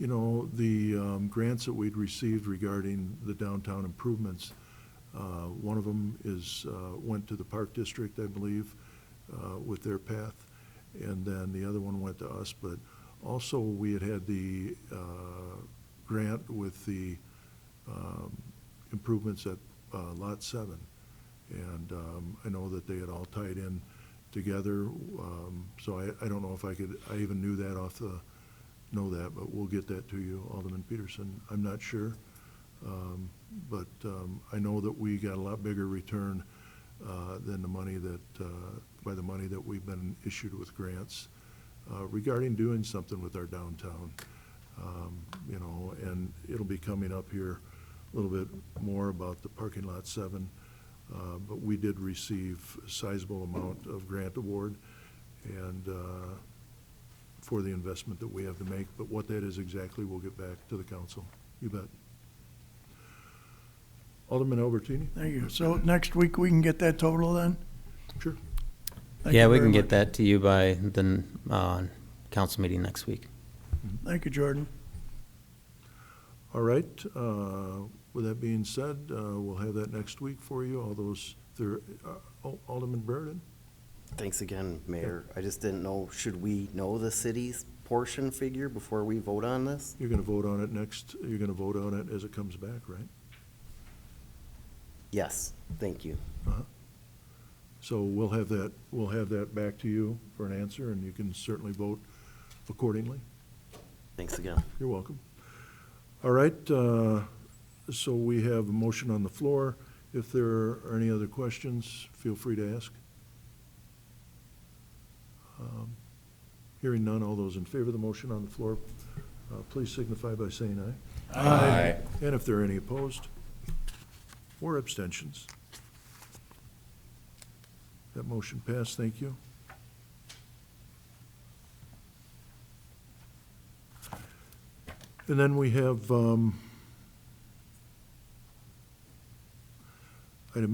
The grants that we'd received regarding the downtown improvements, one of them went to the Park District, I believe, with their path, and then the other one went to us, but also we had the grant with the improvements at Lot 7. And I know that they had all tied in together, so I don't know if I even knew that but we'll get that to you, Alderman Peterson. I'm not sure, but I know that we got a lot bigger return than the money by the money that we've been issued with grants regarding doing something with our downtown. And it'll be coming up here a little bit more about the parking lot 7. But we did receive a sizable amount of grant award and for the investment that we have to make. But what that is exactly, we'll get back to the council. You bet. Alderman Albertini? Thank you. So next week we can get that total then? Sure. Thank Yeah, you we very can get much. that to you by the council meeting next week. Thank you, Jordan. All right. With that being said, we'll have that next week for you. All those, Alderman Burden? Thanks again, Mayor. I just didn't know, should we know the city's portion figure before we vote on this? You're going to vote on it you're going to vote on it as it comes back, right? Yes, thank you. So we'll have that back to you for an answer, and you can certainly vote accordingly. Thanks again. You're welcome. All right, so we have a motion on the floor. If there are any other questions, feel free to ask. Hearing none, all those in favor of the motion on the floor, please signify by saying aye. Aye. And if there are any opposed or abstentions, that motion passed. Thank you. And then we have item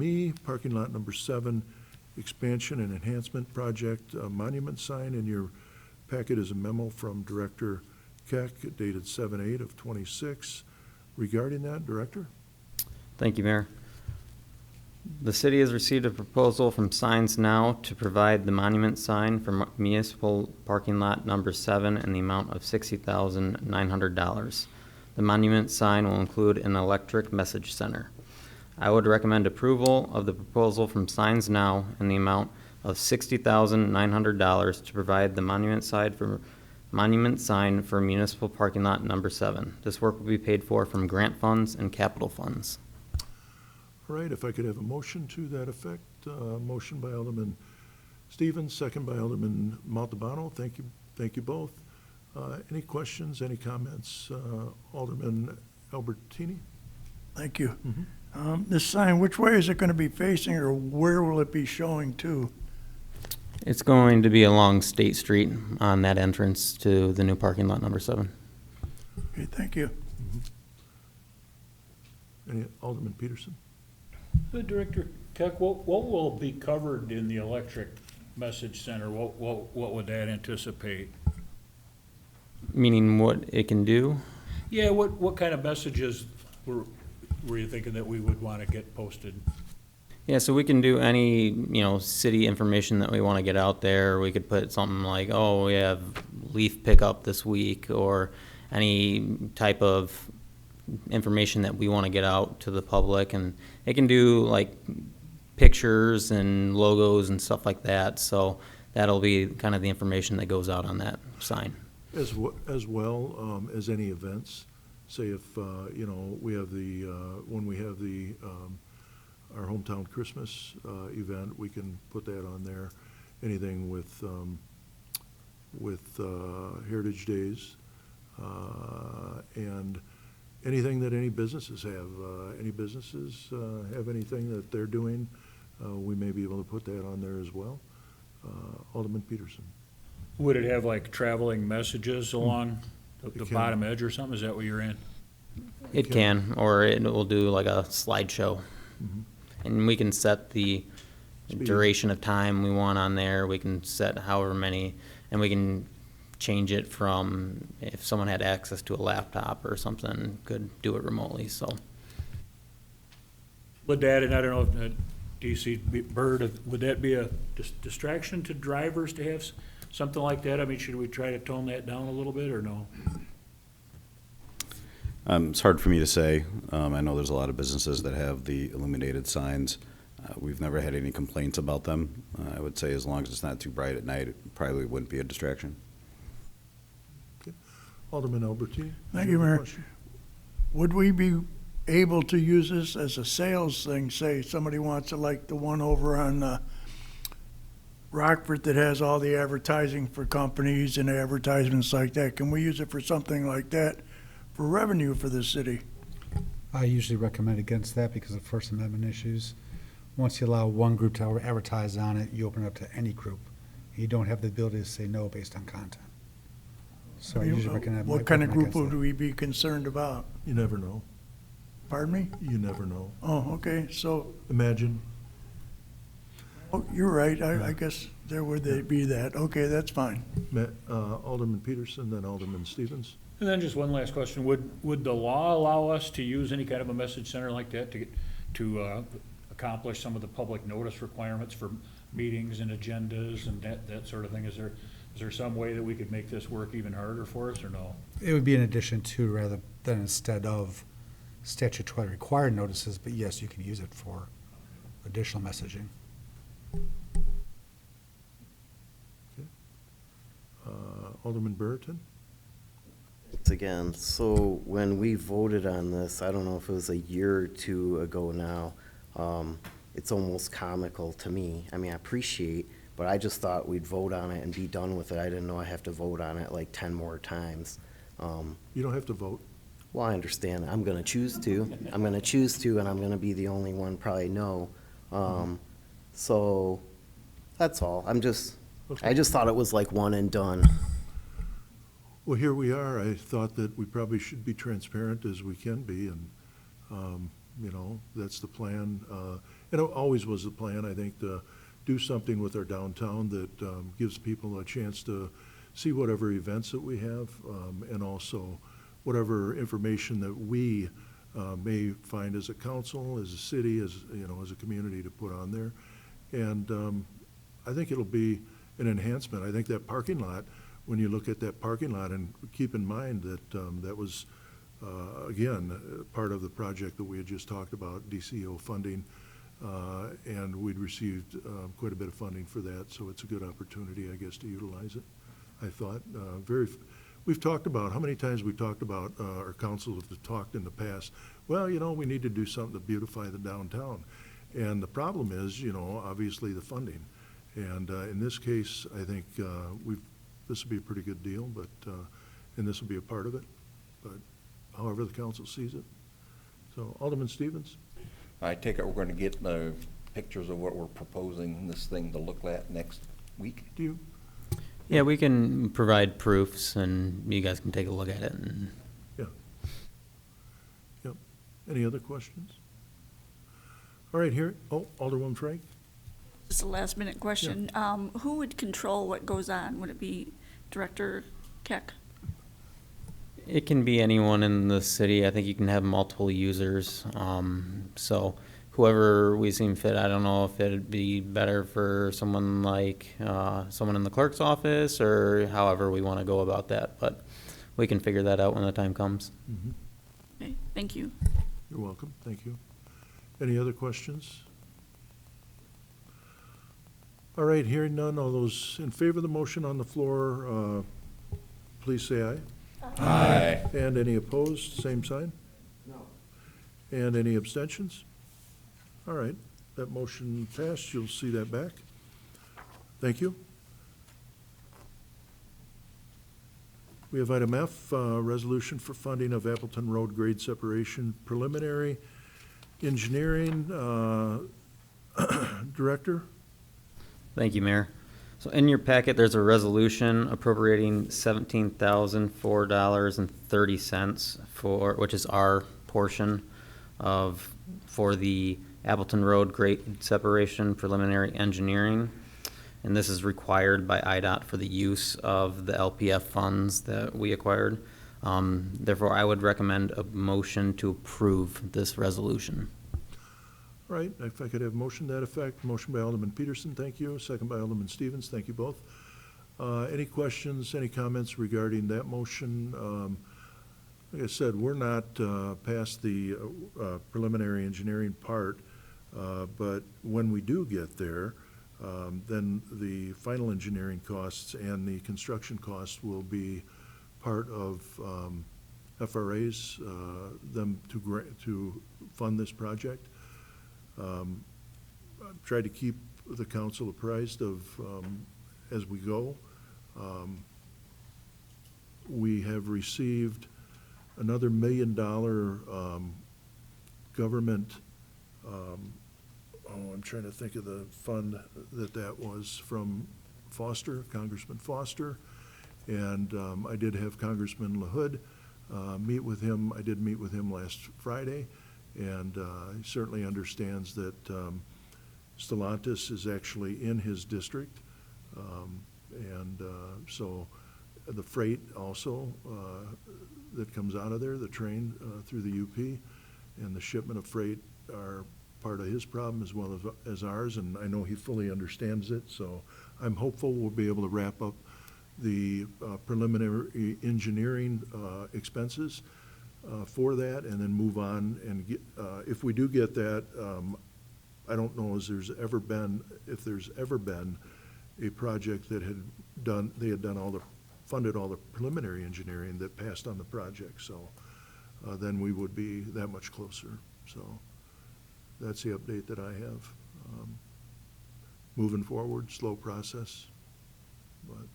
E, parking lot number 7, expansion and enhancement project, monument sign. In your packet is a memo from Director Keck dated 7/8 of '26 regarding that. Director? Thank you, Mayor. The city has received a proposal from Signs Now to provide the monument sign for municipal parking lot number 7 in the amount of $60,900. The monument sign will include an electric message center. I would recommend approval of the proposal from Signs Now in the amount of $60,900 to provide the monument sign for municipal parking lot number 7. This work will be paid for from grant funds and capital funds. All right, if I could have a motion to that effect. Motion by Alderman Stevens, second by Alderman Montalbano. Thank you both. Any questions, any comments? Alderman Albertini? Thank you. This sign, which way is it gonna be facing, or where will it be showing to? It's going to be along State Street on that entrance to the new parking lot number 7. Okay, thank you. Any, Alderman Peterson? Director Keck, what will be covered in the electric message center? What would that anticipate? Meaning what it can do? Yeah, what kind of messages were you thinking that we would want to get posted? Yeah, so we can do any, city information that we want to get out there. We could put something like, oh, we have leaf pickup this week, or any type of information that we want to get out to the public. And it can do like pictures and logos and stuff like that. So that'll be kind of the information that goes out on that sign. As well as any events, say if, we have when we have our hometown Christmas event, we can put that on there. Anything with Heritage Days, and anything that any businesses have. Any businesses have anything that they're doing, we may be able to put that on there as well. Alderman Peterson. Would it have like traveling messages along the It can. bottom edge or something? Is that what you're in? It can, or it will do like a slideshow. And we can set the Speed. duration of time we want on there. We can set however many, and we can change it from, if someone had access to a laptop or something, could do it remotely, so. Would that, and I don't know if DC Bird, would that be a distraction to drivers to have something like that? I mean, should we try to tone that down a little bit, or no? It's hard for me to say. I know there's a lot of businesses that have the illuminated signs. We've never had any complaints about them. I would say as long as it's not too bright at night, it probably wouldn't be a distraction. Alderman Albertini? Thank you, Mayor. Would we be able to use this as a sales thing? Say somebody wants it, like the one over on Rockford that has all the advertising for companies and advertisements like that. Can we use it for something like that for revenue for the city? I usually recommend against that because of First Amendment issues. Once you allow one group to advertise on it, you open it up to any group. You don't have the ability to say no based on content. So I usually recommend. What kind of group would we be concerned about? You never know. Pardon me? You never know. Oh, okay, so, Imagine. oh, you're right, I guess there would be that. Okay, that's fine. Alderman Peterson, then Alderman Stevens. And then just one last question. Would the law allow us to use any kind of a message center like that to accomplish some of the public notice requirements for meetings and agendas and that sort of thing? Is there some way that we could make this work even harder for us, or no? It would be in addition to rather than instead of statutory required notices, but yes, you can use it for additional messaging. Alderman Brereton? Again, so when we voted on this, I don't know if it was a year or two ago now, it's almost comical to me. I mean, I appreciate, but I just thought we'd vote on it and be done with it. I didn't know I have to vote on it like 10 more times. You don't have to vote. Well, I understand. I'm gonna choose to. I'm gonna choose to, and I'm gonna be the only one probably no. So, that's all. I just thought it was like one and done. Well, here we are. I thought that we probably should be transparent as we can be, and, that's the plan. And it always was the plan, I think, to do something with our downtown that gives people a chance to see whatever events that we have, and also whatever information that we may find as a council, as a city, as a community to put on there. And I think it'll be an enhancement. I think that parking lot, when you look at that parking lot, and keep in mind that that was, again, part of the project that we had just talked about, DCO funding, and we'd received quite a bit of funding for that, so it's a good opportunity, I guess, to utilize it. I thought, we've talked about, how many times we talked about, our councils have talked in the past, well, we need to do something to beautify the downtown. And the problem is, obviously the funding. And in this case, I think this will be a pretty good deal, but, and this will be a part of it, but however the council sees it. So Alderman Stevens? I take it we're going to get pictures of what we're proposing this thing to look at next week? Do you? Yeah, we can provide proofs and you guys can take a look at it and. Yeah. Yep. Any other questions? All right, here, Alderman Frank? Just a last minute question. Who would control what goes on? Would it be Director Keck? It can be anyone in the city. I think you can have multiple users. So whoever we seem fit, I don't know if it'd be better for someone like someone in the clerk's office or however we want to go about that. But we can figure that out when the time comes. Mm-hmm. Okay, thank you. You're welcome. Thank you. Any other questions? All right, hearing none, all those in favor of the motion on the floor, please say aye. Aye. And any opposed, same sign? No. And any abstentions? All right, that motion passed. You'll see that back. Thank you. We have item F, resolution for funding of Appleton Road grade separation preliminary engineering. Director? Thank you, Mayor. So in your packet, there's a resolution appropriating $17,004.30 for, which is our portion for the Appleton Road grade separation preliminary engineering. And this is required by IDOT for the use of the LPF funds that we acquired. Therefore, I would recommend a motion to approve this resolution. All right, if I could have motion to that effect. Motion by Alderman Peterson, thank you. Second by Alderman Stevens, thank you both. Any questions, any comments regarding that motion? Like I said, we're not past the preliminary engineering part, but when we do get there, then the final engineering costs and the construction costs will be part of FRA's, them to fund this project. I've tried to keep the council apprised of as we go. We have received another $1 million government, I'm trying to think of the fund that was from Foster, Congressman Foster. And I did have Congressman LaHood meet with him. I did meet with him last Friday. And he certainly understands that Stellantis is actually in his district. So the freight also that comes out of there, the train through the UP, and the shipment of freight are part of his problem as well as ours, and I know he fully understands it. So I'm hopeful we'll be able to wrap up the preliminary engineering expenses for that, and then move on and get, if we do get that, I don't know if there's ever been a project that they had funded all the preliminary engineering that passed on the project, so then we would be that much closer. So that's the update that I have. Moving forward, slow process, but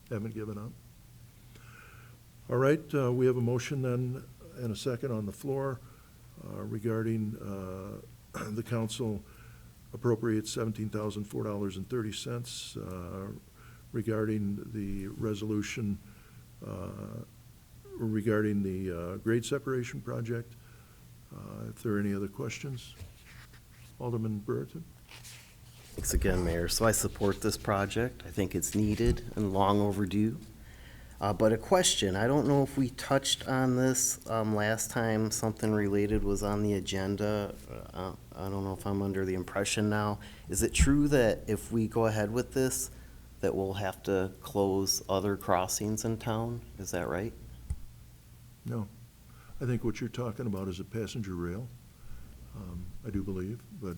haven't given up. All right, we have a motion then and a second on the floor regarding the council appropriates $17,004.30 regarding the resolution regarding the grade separation project. If there are any other questions, Alderman Brereton. Thanks again, Mayor. So I support this project. I think it's needed and long overdue. But a question, I don't know if we touched on this last time something related was on the agenda. I don't know if I'm under the impression now. Is it true that if we go ahead with this, that we'll have to close other crossings in town? Is that right? No. I think what you're talking about is a passenger rail, I do believe, but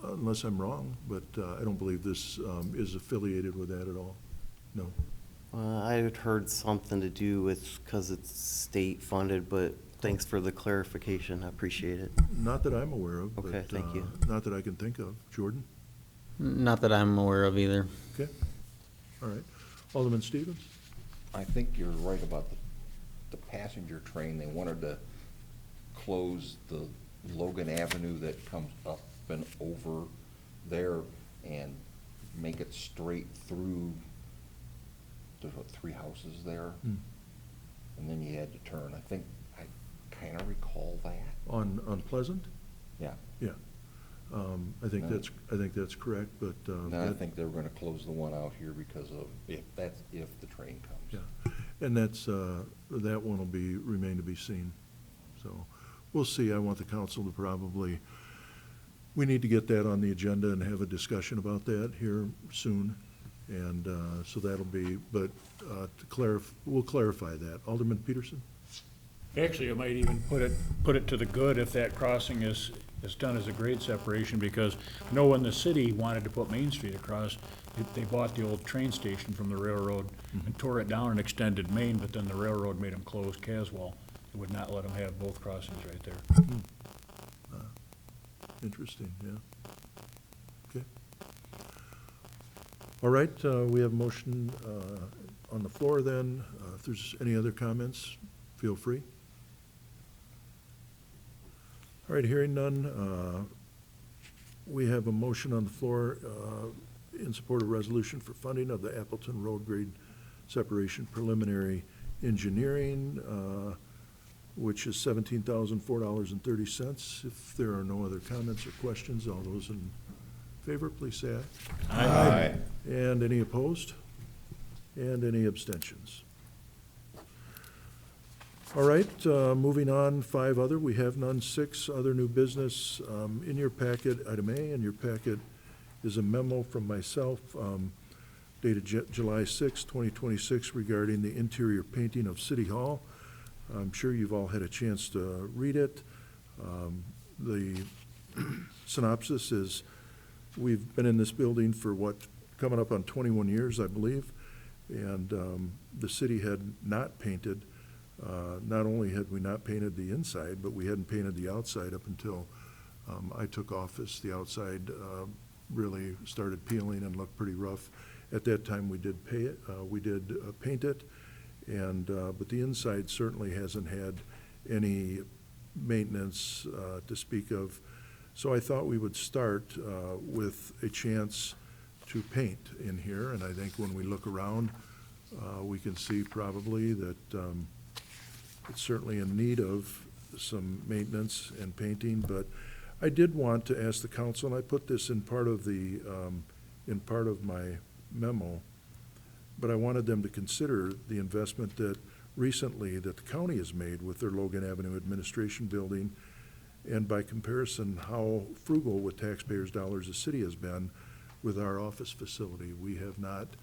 unless I'm wrong, but I don't believe this is affiliated with that at all. No. I had heard something to do with, because it's state funded, but thanks for the clarification. I appreciate it. Not that I'm aware of, but. Okay, thank you. Not that I can think of. Jordan? Not that I'm aware of either. Okay. All right. Alderman Stevens? I think you're right about the passenger train. They wanted to close the Logan Avenue that comes up and over there and make it straight through. There's what, 3 houses there? Hmm. And then you had to turn. I think, I kind of recall that. On Pleasant? Yeah. Yeah. I think that's correct, but. Then I think they were gonna close the one out here because of, if the train comes. Yeah, and that's, that one will remain to be seen. So, we'll see. I want the council to probably, we need to get that on the agenda and have a discussion about that here soon. And, so that'll be, but, we'll clarify that. Alderman Peterson? Actually, it might even put it to the good if that crossing is done as a grade separation, because I know when the city wanted to put Main Street across, they bought the old train station from the railroad and tore it down and extended Main, but then the railroad made them close Caswell. They would not let them have both crossings right there. Interesting, yeah. Okay. All right, we have a motion on the floor then. If there's any other comments, feel free. All right, hearing none, we have a motion on the floor in support of resolution for funding of the Appleton Road Grade Separation Preliminary Engineering, which is $17,004.30. If there are no other comments or questions, all those in favor, please say aye. Aye. And any opposed? And any abstentions? All right, moving on, 5 other, we have none. 6 other new business. In your packet, item A, in your packet is a memo from myself dated July 6, 2026, regarding the interior painting of City Hall. I'm sure you've all had a chance to read it. The synopsis is, we've been in this building for coming up on 21 years, I believe, and the city had not painted. Not only had we not painted the inside, but we hadn't painted the outside up until I took office. The outside really started peeling and looked pretty rough. At that time, we did paint it, and but the inside certainly hasn't had any maintenance to speak of. So I thought we would start with a chance to paint in here, and I think when we look around, we can see probably that it's certainly in need of some maintenance and painting, but I did want to ask the council, and I put this in part of my memo, but I wanted them to consider the investment that recently that the county has made with their Logan Avenue Administration Building, and by comparison, how frugal with taxpayers' dollars the city has been with our office facility. We have not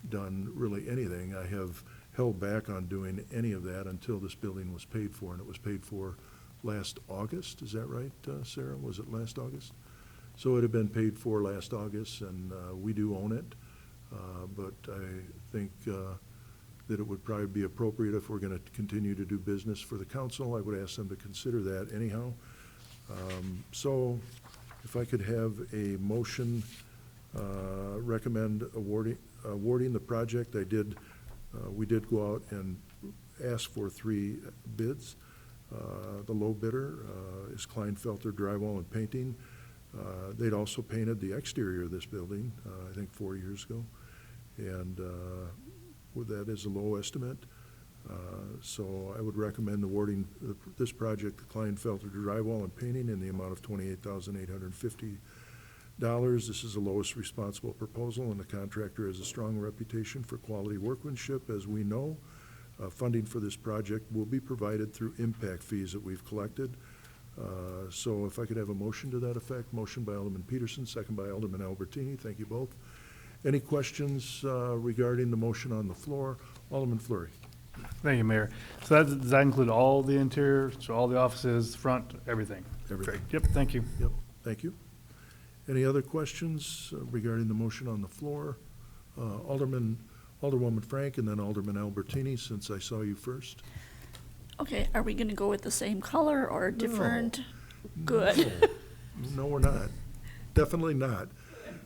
done really anything. I have held back on doing any of that until this building was paid for, and it was paid for last August. Is that right, Sarah? Was it last August? So it had been paid for last August, and we do own it. But I think that it would probably be appropriate if we're going to continue to do business for the council. I would ask them to consider that anyhow. So if I could have a motion, recommend awarding the project. We did go out and ask for 3 bids. The low bidder is Kleinfelter Drywall and Painting. They'd also painted the exterior of this building, I think 4 years ago. And with that is a low estimate. So I would recommend awarding this project to Kleinfelter Drywall and Painting in the amount of $28,850. This is the lowest responsible proposal, and the contractor has a strong reputation for quality workmanship. As we know, funding for this project will be provided through impact fees that we've collected. So if I could have a motion to that effect. Motion by Alderman Peterson, second by Alderman Albertini. Thank you both. Any questions regarding the motion on the floor? Alderman Fleury. Thank you, Mayor. So does that include all the interior, so all the offices, front, everything? Everything. Great. Yep, thank you. Yep, thank you. Any other questions regarding the motion on the floor? Alderman Alderwoman Frank and then Alderman Albertini, since I saw you first. Okay, are we gonna go with the same color or different? Good. No, we're not. Definitely not.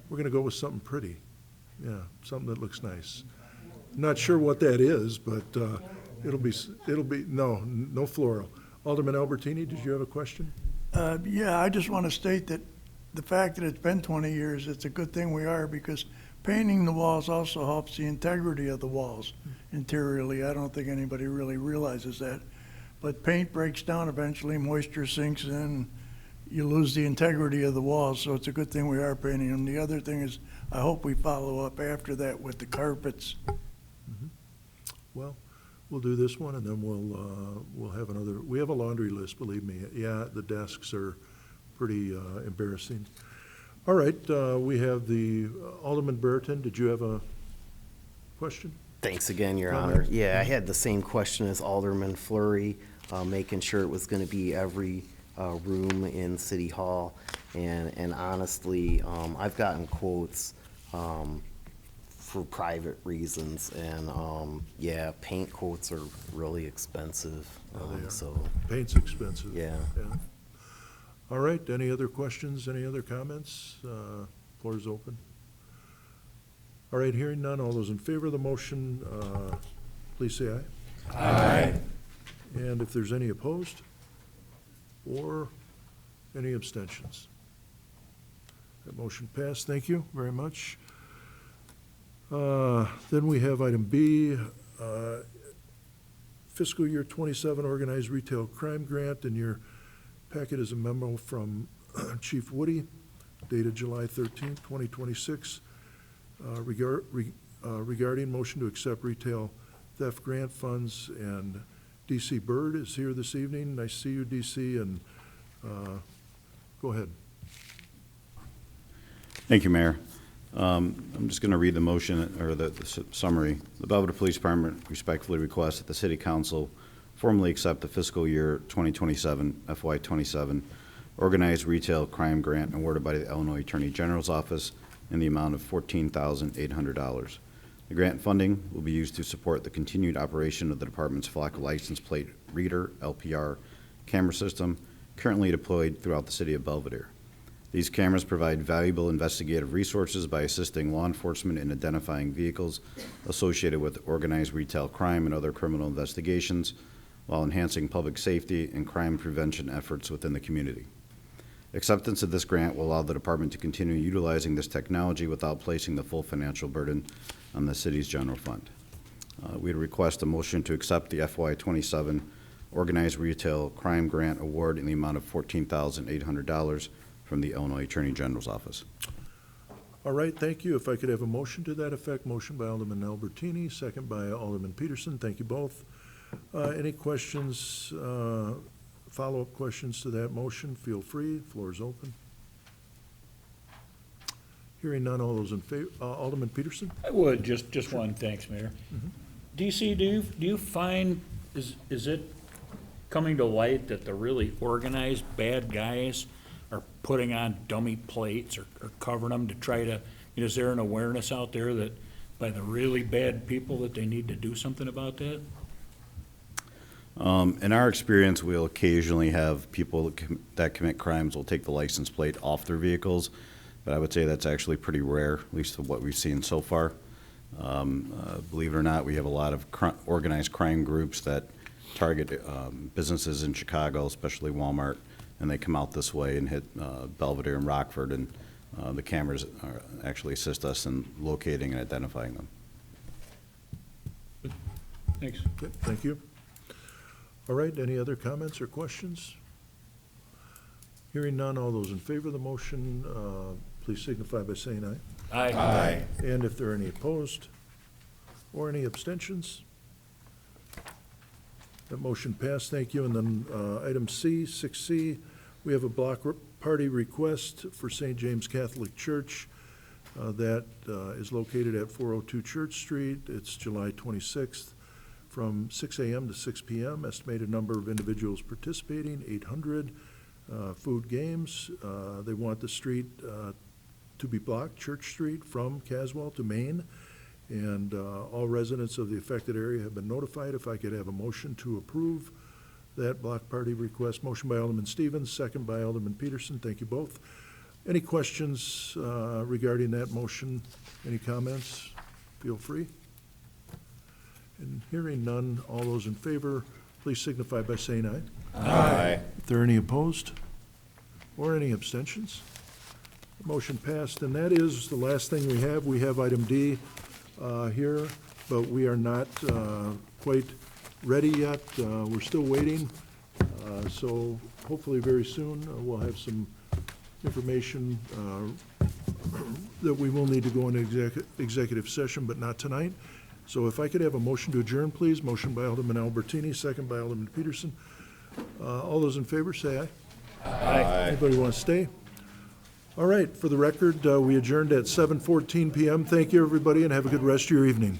We're gonna go with something pretty. Yeah, something that looks nice. Not sure what that is, but it'll be, no floral. Alderman Albertini, did you have a question? Yeah, I just want to state that the fact that it's been 20 years, it's a good thing we are, because painting the walls also helps the integrity of the walls interiorly. I don't think anybody really realizes that. But paint breaks down eventually, moisture sinks in, you lose the integrity of the walls, so it's a good thing we are painting them. The other thing is, I hope we follow up after that with the carpets. Well, we'll do this one, and then we'll have another, we have a laundry list, believe me. Yeah, the desks are pretty embarrassing. All right, we have the Alderman Brereton, did you have a question? Thanks again, Your Comment? Honor. Yeah, I had the same question as Alderman Fleury, making sure it was gonna be every room in City Hall. And honestly, I've gotten quotes for private reasons, and yeah, paint quotes are really expensive. They are. So, Paint's expensive. yeah. All right, any other questions, any other comments? Floor is open. All right, hearing none, all those in favor of the motion, please say aye. Aye. And if there's any opposed or any abstentions? That motion passed, thank you very much. Then we have item B, fiscal year 27 organized retail crime grant. In your packet is a memo from Chief Woody dated July 13, 2026, regarding motion to accept retail theft grant funds. And DC Bird is here this evening. Nice to see you, DC, and go ahead. Thank you, Mayor. I'm just going to read the motion, or the summary. The Belvidere Police Department respectfully requests that the City Council formally accept the fiscal year 2027, FY27, organized retail crime grant awarded by the Illinois Attorney General's Office in the amount of $14,800. The grant funding will be used to support the continued operation of the department's Flock license plate reader, LPR, camera system currently deployed throughout the city of Belvidere. These cameras provide valuable investigative resources by assisting law enforcement in identifying vehicles associated with organized retail crime and other criminal investigations, while enhancing public safety and crime prevention efforts within the community. Acceptance of this grant will allow the department to continue utilizing this technology without placing the full financial burden on the city's general fund. We'd request a motion to accept the FY27 Organized Retail Crime Grant Award in the amount of $14,800 from the Illinois Attorney General's Office. All right, thank you. If I could have a motion to that effect. Motion by Alderman Albertini, second by Alderman Peterson. Thank you both. Any questions, follow-up questions to that motion? Feel free. Floor is open. Hearing none, all those in favor, Alderman Peterson? I would, just one, thanks, Mayor. DC, do you find, is it coming to light that the really organized bad guys are putting on dummy plates or covering them to try to, is there an awareness out there that by the really bad people that they need to do something about that? In our experience, we'll occasionally have people that commit crimes will take the license plate off their vehicles, but I would say that's actually pretty rare, at least of what we've seen so far. Believe it or not, we have a lot of organized crime groups that target businesses in Chicago, especially Walmart, and they come out this way and hit Belvedere and Rockford, and the cameras actually assist us in locating and identifying them. Thanks. Okay, thank you. All right, any other comments or questions? Hearing none, all those in favor of the motion, please signify by saying aye. Aye. Aye. And if there are any opposed or any abstentions? That motion passed, thank you. And then item C, 6C, we have a block party request for St. James Catholic Church that is located at 402 Church Street. It's July 26th from 6 a.m. to 6 p.m. Estimated number of individuals participating, 800. Food games. They want the street to be blocked, Church Street, from Caswell to Main, and all residents of the affected area have been notified. If I could have a motion to approve that block party request. Motion by Alderman Stevens, second by Alderman Peterson. Thank you both. Any questions regarding that motion? Any comments? Feel free. And hearing none, all those in favor, please signify by saying aye. Aye. If there are any opposed or any abstentions, motion passed. And that is the last thing we have. We have item D here, but we are not quite ready yet. We're still waiting. So hopefully very soon, we'll have some information that we will need to go into executive session, but not tonight. So if I could have a motion to adjourn, please. Motion by Alderman Albertini, second by Alderman Peterson. All those in favor, say aye. Aye. Anybody want to stay? All right, for the record, we adjourned at 7:14 PM. Thank you, everybody, and have a good rest of your evening.